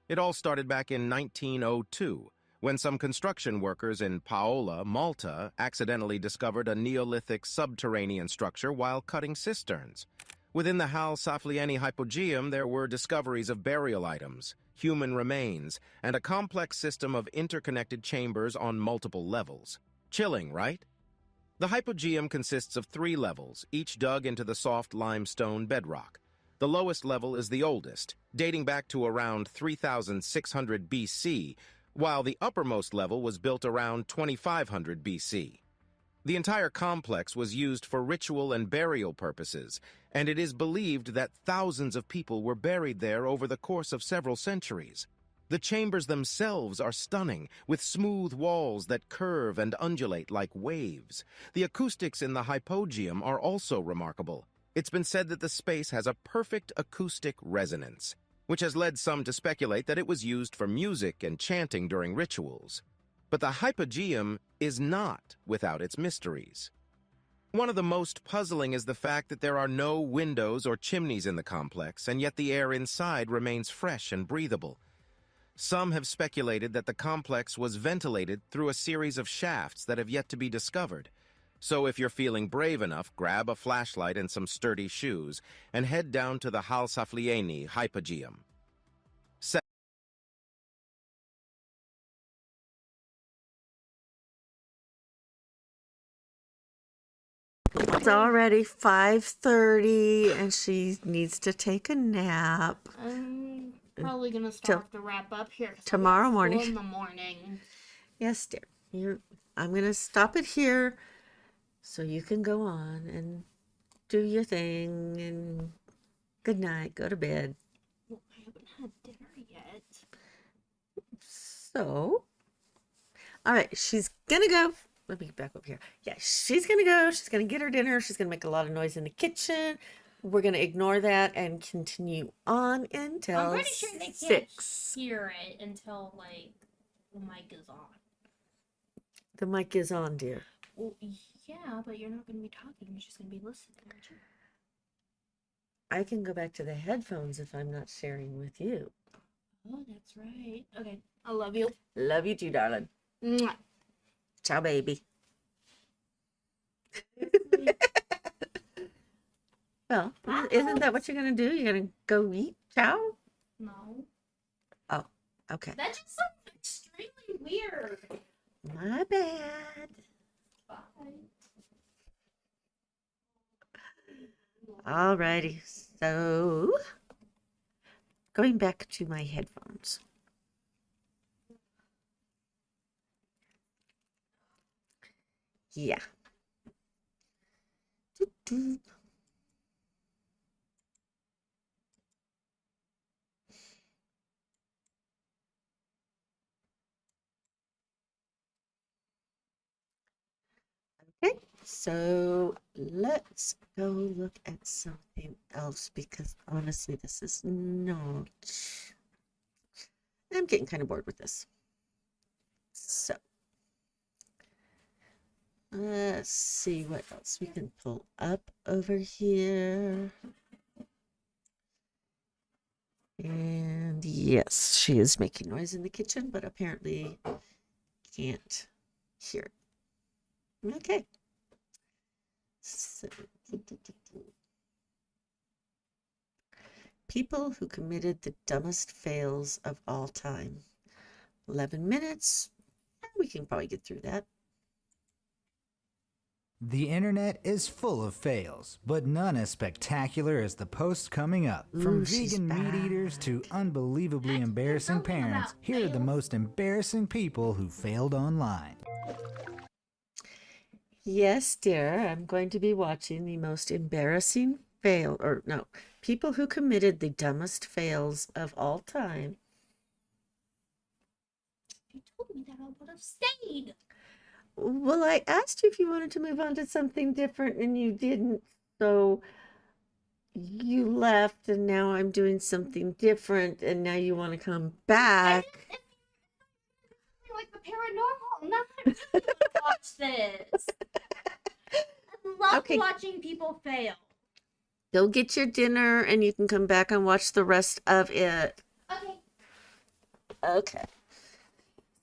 It all started back in 1902, when some construction workers in Paola, Malta, accidentally discovered a Neolithic subterranean structure while cutting cisterns. Within the Hal Saflieni Hypogeum, there were discoveries of burial items, human remains, and a complex system of interconnected chambers on multiple levels. Chilling, right? The hypogeum consists of 3 levels, each dug into the soft limestone bedrock. The lowest level is the oldest, dating back to around 3600 BC, while the uppermost level was built around 2500 BC. The entire complex was used for ritual and burial purposes, and it is believed that thousands of people were buried there over the course of several centuries. The chambers themselves are stunning, with smooth walls that curve and undulate like waves. The acoustics in the hypogeum are also remarkable. It's been said that the space has a perfect acoustic resonance, which has led some to speculate that it was used for music and chanting during rituals. But the hypogeum is not without its mysteries. One of the most puzzling is the fact that there are no windows or chimneys in the complex, and yet the air inside remains fresh and breathable. Some have speculated that the complex was ventilated through a series of shafts that have yet to be discovered. So if you're feeling brave enough, grab a flashlight and some sturdy shoes and head down to the Hal Saflieni Hypogeum. It's already 5:30 and she needs to take a nap. I'm probably gonna start to wrap up here. 'Cause Tomorrow I got school morning. in the morning. Yes, dear. I'm going to stop it here so you can go on and do your thing. And good night. Go to bed. Well, I haven't had dinner yet. So, all right, she's going to go. Let me back up here. Yeah, she's going to go. She's going to get her dinner. She's going to make a lot of noise in the kitchen. We're going to ignore that and continue on until I'm pretty sure they can't 6. hear it until like the mic is on. The mic is on, dear. Well, yeah, but you're not gonna be talking. You're just gonna be listening, aren't you? I can go back to the headphones if I'm not sharing with you. Oh, that's right. Okay, I love you. Love you too, darling. Mwah. Ciao, baby. Well, isn't that what you're going to do? You're going to go eat? Ciao? No, Oh, okay. that just sounds extremely weird. My bad. Bye. Alrighty. So, going back to my headphones. Yeah. Doo-doo. Okay, so let's go look at something else because honestly, this is not. I'm getting kind of bored with this. So let's see what else we can pull up over here. And yes, she is making noise in the kitchen, but apparently can't hear it. Okay. So, people who committed the dumbest fails of all time. 11 minutes. We can probably get through that. The internet is full of fails, but none as spectacular as the posts coming up. From Ooh, she's vegan meat eaters back. to unbelievably embarrassing something about parents, here are the fails. most embarrassing people who failed online. Yes, dear. I'm going to be watching the most embarrassing fail, or no, people who committed the dumbest fails of all time. me that, I would have stayed. Well, I asked you if you wanted to move on to something different and you didn't. So you left and now I'm doing something different and now you want to come back. Like the paranormal. I'm not gonna watch this. I love Okay. watching people fail. Go get your dinner and you can come back and watch the rest of it. Okay. Okay.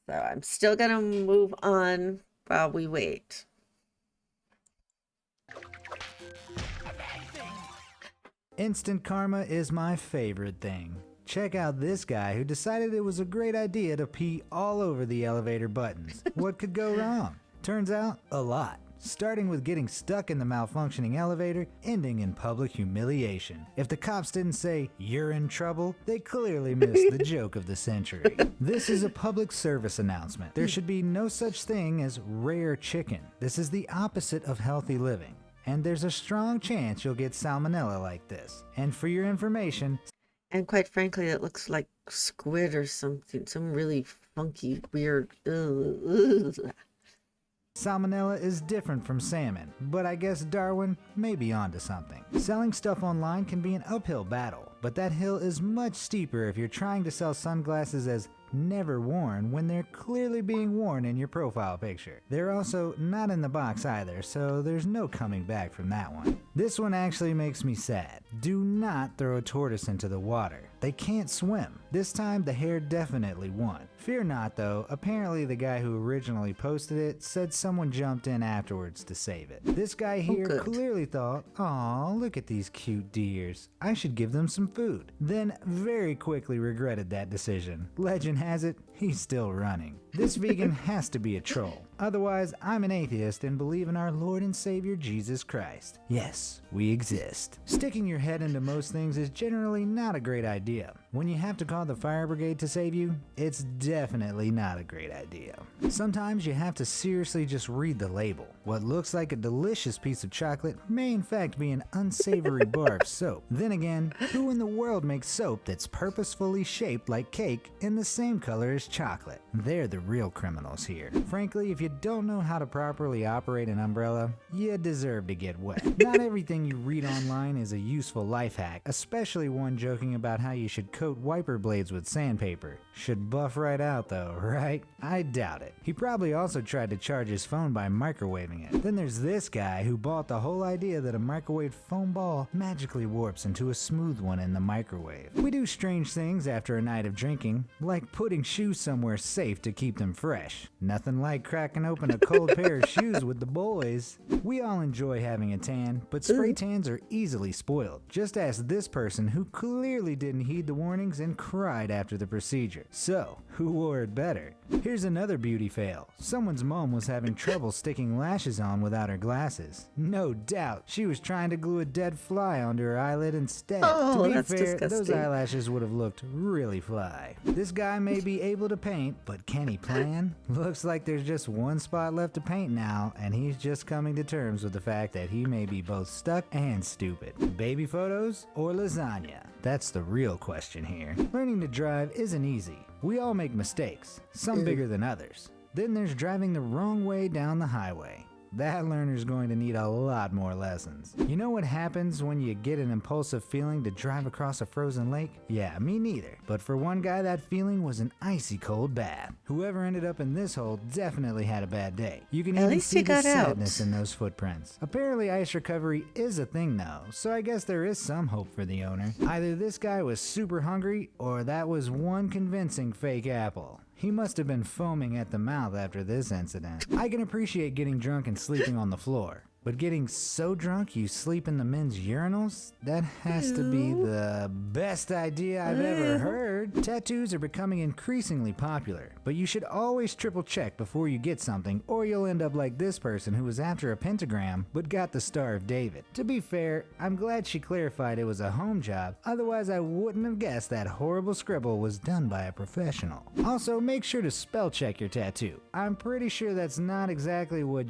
So I'm still gonna move on while we wait. Instant karma is my favorite thing. Check out this guy who decided it was a great idea to pee all over the elevator buttons. What could go wrong? Turns out, a lot. Starting with getting stuck in the malfunctioning elevator, ending in public humiliation. If the cops didn't say, "You're in trouble," they clearly missed the joke of the century. This is a public service announcement. There should be no such thing as rare chicken. This is the opposite of healthy living. And there's a strong chance you'll get salmonella like this. And for your information, And quite frankly, it looks like squid or something, some really funky, weird. Ugh. salmonella is different from salmon, but I guess Darwin may be onto something. Selling stuff online can be an uphill battle, but that hill is much steeper if you're trying to sell sunglasses as never worn when they're clearly being worn in your profile picture. They're also not in the box either, so there's no coming back from that one. This one actually makes me sad. Do not throw a tortoise into the water. They can't swim. This time the hare definitely won. Fear not though, apparently the guy who originally posted it said someone jumped in afterwards to save it. This guy here good. clearly thought, "Aw, look at these cute deers. I should give them some food." Then very quickly regretted that decision. Legend has it, he's still running. This vegan has to be a troll. Otherwise, I'm an atheist and believe in our Lord and Savior Jesus Christ. Yes, we exist. Sticking your head into most things is generally not a great idea. When you have to call the fire brigade to save you, it's definitely not a great idea. Sometimes you have to seriously just read the label. What looks like a delicious piece of chocolate may in fact be an unsavory bar of soap. Then again, who in the world makes soap that's purposefully shaped like cake in the same color as chocolate? They're the real criminals here. Frankly, if you don't know how to properly operate an umbrella, you deserve to get wet. Not everything you read online is a useful life hack, especially one joking about how you should coat wiper blades with sandpaper. Should buff right out though, right? I doubt it. He probably also tried to charge his phone by microwaving it. Then there's this guy who bought the whole idea that a microwave foam ball magically warps into a smooth one in the microwave. We do strange things after a night of drinking, like putting shoes somewhere safe to keep them fresh. Nothing like cracking open a cold pair of shoes with the boys. We all enjoy having a tan, but spray tans are easily spoiled. Just ask this person who clearly didn't heed the warnings and cried after the procedure. So, who wore it better? Here's another beauty fail. Someone's mom was having trouble sticking lashes on without her glasses. No doubt, she was trying to glue a dead fly onto her eyelid instead. Oh, to be that's fair, those disgusting. eyelashes would have looked really fly. This guy may be able to paint, but can he plan? Looks like there's just one spot left to paint now, and he's just coming to terms with the fact that he may be both stuck and stupid. Baby photos or lasagna? That's the real question here. Learning to drive isn't easy. We all make mistakes, some bigger than others. Then there's driving the wrong way down the highway. That learner's going to need a lot more lessons. You know what happens when you get an impulsive feeling to drive across a frozen lake? Yeah, me neither. But for one guy, that feeling was an icy cold bath. Whoever ended up in this hole definitely had a bad day. You can At even least see he the got out. sadness in those footprints. Apparently ice recovery is a thing though, so I guess there is some hope for the owner. Either this guy was super hungry, or that was one convincing fake apple. He must have been foaming at the mouth after this incident. I can appreciate getting drunk and sleeping on the floor, but getting so drunk you sleep in the men's urinals? That has to be the best idea I've ever heard. Tattoos are becoming increasingly popular, but you should always triple check before you get something, or you'll end up like this person who was after a pentagram but got the Star of David. To be fair, I'm glad she clarified it was a home job, otherwise I wouldn't have guessed that horrible scribble was done by a professional. Also, make sure to spell check your tattoo. I'm pretty sure that's not exactly what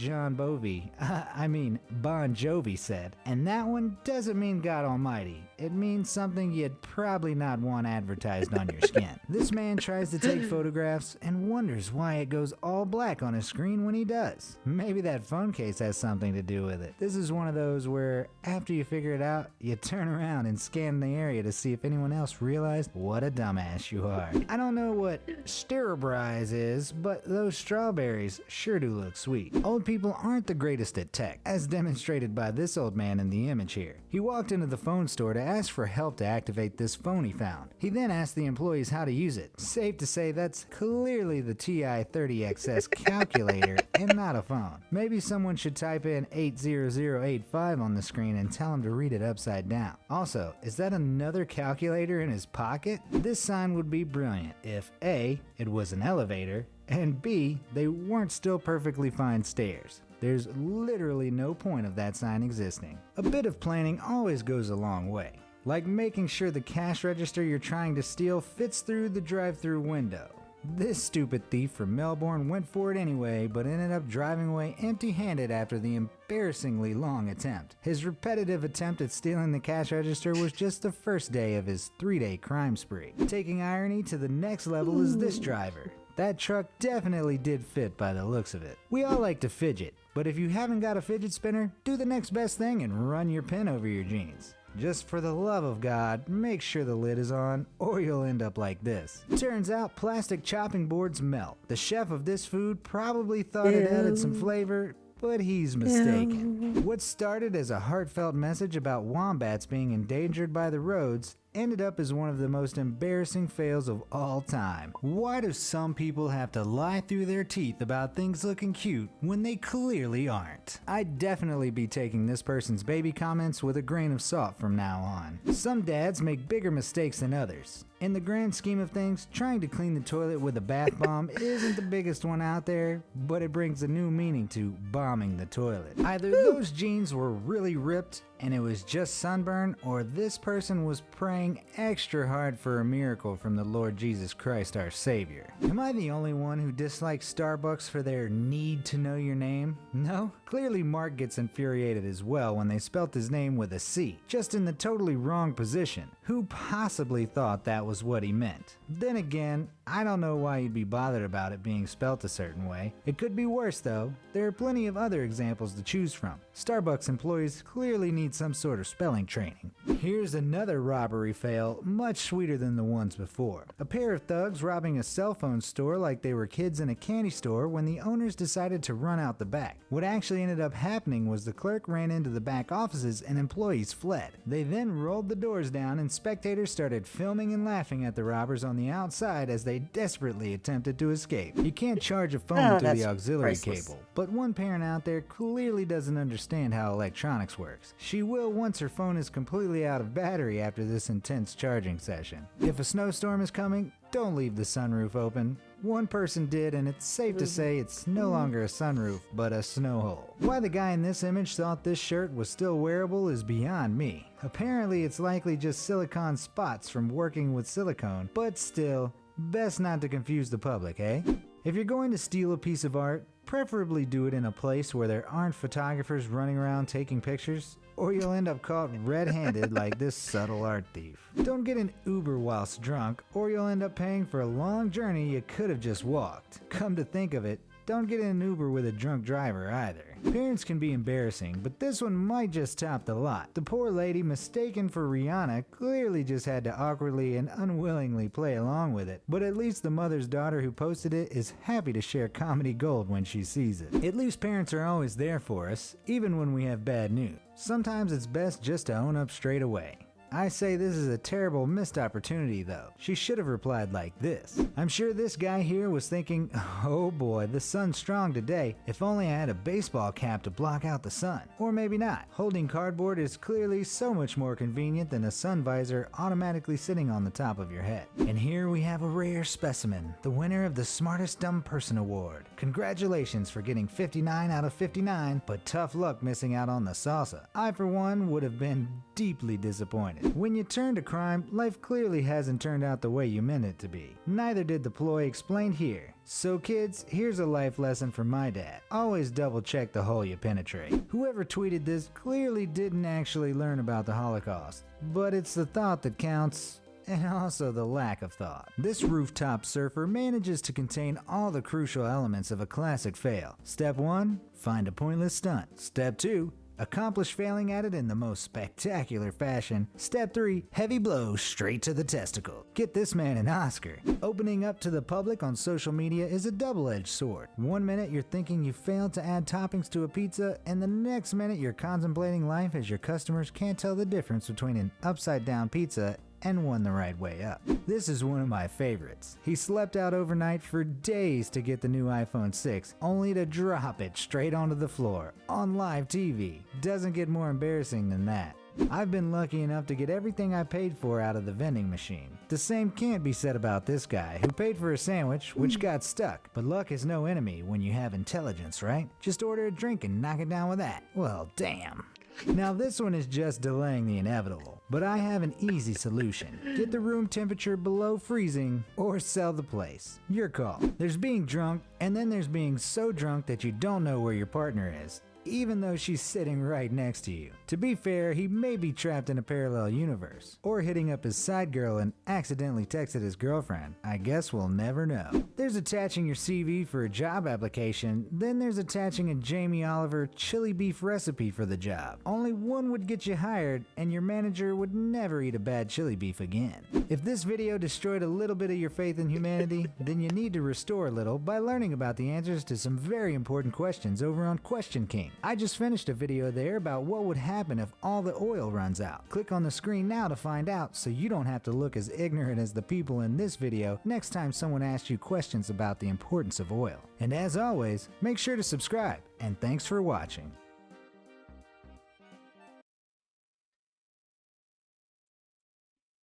Bon Jovi said, and that one doesn't mean God Almighty. it means something you'd probably not want advertised on your skin. This man tries to take photographs and wonders why it goes all black on his screen when he does. Maybe that phone case has something to do with it. This is one of those where after you figure it out, you turn around and scan the area to see if anyone else realized what a dumbass you are. I don't know what Sterabrise is, but those strawberries sure do look sweet. Old people aren't the greatest at tech, as demonstrated by this old man in the image here. He walked into the phone store to ask for help to activate this phone he found. He then asked the employees how to use it. Safe to say that's clearly the TI-30XS calculator and not a phone. Maybe someone should type in 80085 on the screen and tell him to read it upside down. Also, is that another calculator in his pocket? This sign would be brilliant if A, it was an elevator, and B, they weren't still perfectly fine stairs. There's literally no point of that sign existing. A bit of planning always goes a long way, like making sure the cash register you're trying to steal fits through the drive-through window. This stupid thief from Melbourne went for it anyway, but ended up driving away empty-handed after the embarrassingly long attempt. His repetitive attempt at stealing the cash register was just the first day of his 3-day crime spree. Taking irony to the next level is this driver. That truck definitely did fit by the looks of it. We all like to fidget, but if you haven't got a fidget spinner, do the next best thing and run your pin over your jeans. Just for the love of God, make sure the lid is on, or you'll end up like this. Turns out plastic chopping boards melt. The chef of this food probably thought it added some flavor, but he's mistaken. What started as a heartfelt message about wombats being endangered by the roads ended up as one of the most embarrassing fails of all time. Why do some people have to lie through their teeth about things looking cute when they clearly aren't? I'd definitely be taking this person's baby comments with a grain of salt from now on. Some dads make bigger mistakes than others. In the grand scheme of things, trying to clean the toilet with a bath bomb isn't the biggest one out there, but it brings a new meaning to bombing the toilet. Either those jeans were really ripped and it was just sunburn, or this person was praying extra hard for a miracle from the Lord Jesus Christ our Savior. Am I the only one who dislikes Starbucks for their need to know your name? No? Clearly Mark gets infuriated as well when they spelt his name with a C, just in the totally wrong position. Who possibly thought that was what he meant? Then again, I don't know why you'd be bothered about it being spelt a certain way. It could be worse though. There are plenty of other examples to choose from. Starbucks employees clearly need some sort of spelling training. Here's another robbery fail, much sweeter than the ones before. A pair of thugs robbing a cell phone store like they were kids in a candy store when the owners decided to run out the back. What actually ended up happening was the clerk ran into the back offices and employees fled. They then rolled the doors down and spectators started filming and laughing at the robbers on the outside as they desperately attempted to escape. You can't charge a phone through the auxiliary priceless. cable, but one parent out there clearly doesn't understand how electronics works. She will once her phone is completely out of battery after this intense charging session. If a snowstorm is coming, don't leave the sunroof open. One person did, and it's safe to say it's no longer a sunroof, but a snow hole. Why the guy in this image thought this shirt was still wearable is beyond me. Apparently it's likely just silicone spots from working with silicone, but still, best not to confuse the public, eh? If you're going to steal a piece of art, preferably do it in a place where there aren't photographers running around taking pictures, or you'll end up caught red-handed like this subtle art thief. Don't get an Uber whilst drunk, or you'll end up paying for a long journey you could have just walked. Come to think of it, don't get in an Uber with a drunk driver either. Parents can be embarrassing, but this one might just top the lot. The poor lady mistaken for Rihanna clearly just had to awkwardly and unwillingly play along with it, but at least the mother's daughter who posted it is happy to share comedy gold when she sees it. At least parents are always there for us, even when we have bad news. Sometimes it's best just to own up straight away. I say this is a terrible missed opportunity though. She should have replied like this. I'm sure this guy here was thinking, oh boy, the sun's strong today. If only I had a baseball cap to block out the sun. Or maybe not. Holding cardboard is clearly so much more convenient than a sun visor automatically sitting on the top of your head. And here we have a rare specimen, the winner of the Smartest Dumb Person Award. Congratulations for getting 59 out of 59, but tough luck missing out on the salsa. I for one would have been deeply disappointed. When you turn to crime, life clearly hasn't turned out the way you meant it to be. Neither did the ploy explained here. So kids, here's a life lesson from my dad. Always double check the hole you penetrate. Whoever tweeted this clearly didn't actually learn about the Holocaust, but it's the thought that counts, and also the lack of thought. This rooftop surfer manages to contain all the crucial elements of a classic fail. Step 1, find a pointless stunt. Step 2, accomplish failing at it in the most spectacular fashion. Step 3, heavy blow straight to the testicle. Get this man an Oscar. Opening up to the public on social media is a double-edged sword. One minute you're thinking you failed to add toppings to a pizza, and the next minute you're contemplating life as your customers can't tell the difference between an upside-down pizza and one the right way up. This is one of my favorites. He slept out overnight for days to get the new iPhone 6, only to drop it straight onto the floor on live TV. Doesn't get more embarrassing than that. I've been lucky enough to get everything I paid for out of the vending machine. The same can't be said about this guy, who paid for a sandwich, which got stuck. But luck is no enemy when you have intelligence, right? Just order a drink and knock it down with that. Well, damn. Now this one is just delaying the inevitable, but I have an easy solution. Get the room temperature below freezing or sell the place. Your call. There's being drunk, and then there's being so drunk that you don't know where your partner is, even though she's sitting right next to you. To be fair, he may be trapped in a parallel universe, or hitting up his side girl and accidentally texted his girlfriend. I guess we'll never know. There's attaching your CV for a job application, then there's attaching a Jamie Oliver chili beef recipe for the job. Only one would get you hired, and your manager would never eat a bad chili beef again. If this video destroyed a little bit of your faith in humanity, then you need to restore a little by learning about the answers to some very important questions over on Question King. I just finished a video there about what would happen if all the oil runs out. Click on the screen now to find out, so you don't have to look as ignorant as the people in this video next time someone asks you questions about the importance of oil. And as always, make sure to subscribe, and thanks for watching.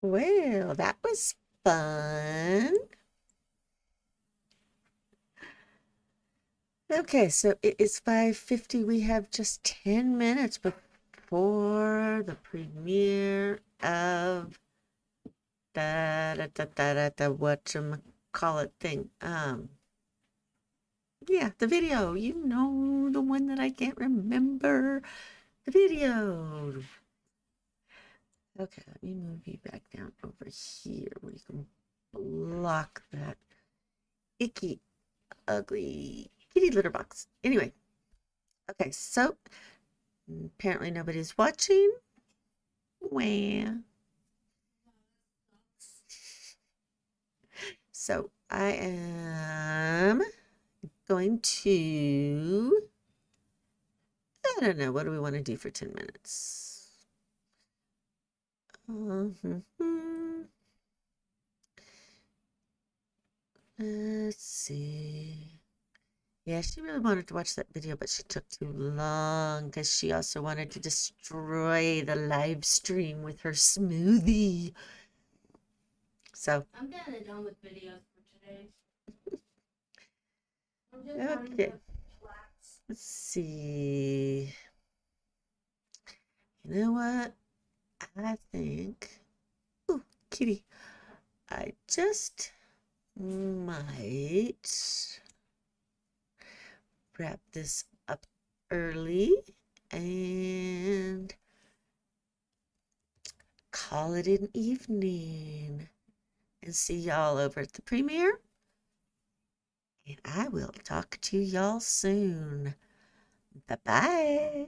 Well, that was fun. Okay, so it is 5:50. We have just 10 minutes before the premiere of the whatchamacallit thing. Yeah, the video. You know, the one that I can't remember. The video. Okay, let me move you back down over here where you can block that icky, ugly kitty litter box. Anyway, okay, so apparently nobody's watching. Wah. So I am going to, I don't know, what do we want to do for 10 minutes? Let's see. Yeah, she really wanted to watch that video, but she took too long because she also wanted to destroy the live stream with her smoothie. So, I'm getting done with videos for today. I'm just okay. Let's see. You know what? I think, ooh, kitty, I just might wrap this up early and call it an evening and see y'all over at the premiere. And I will talk to y'all soon. Bye-bye.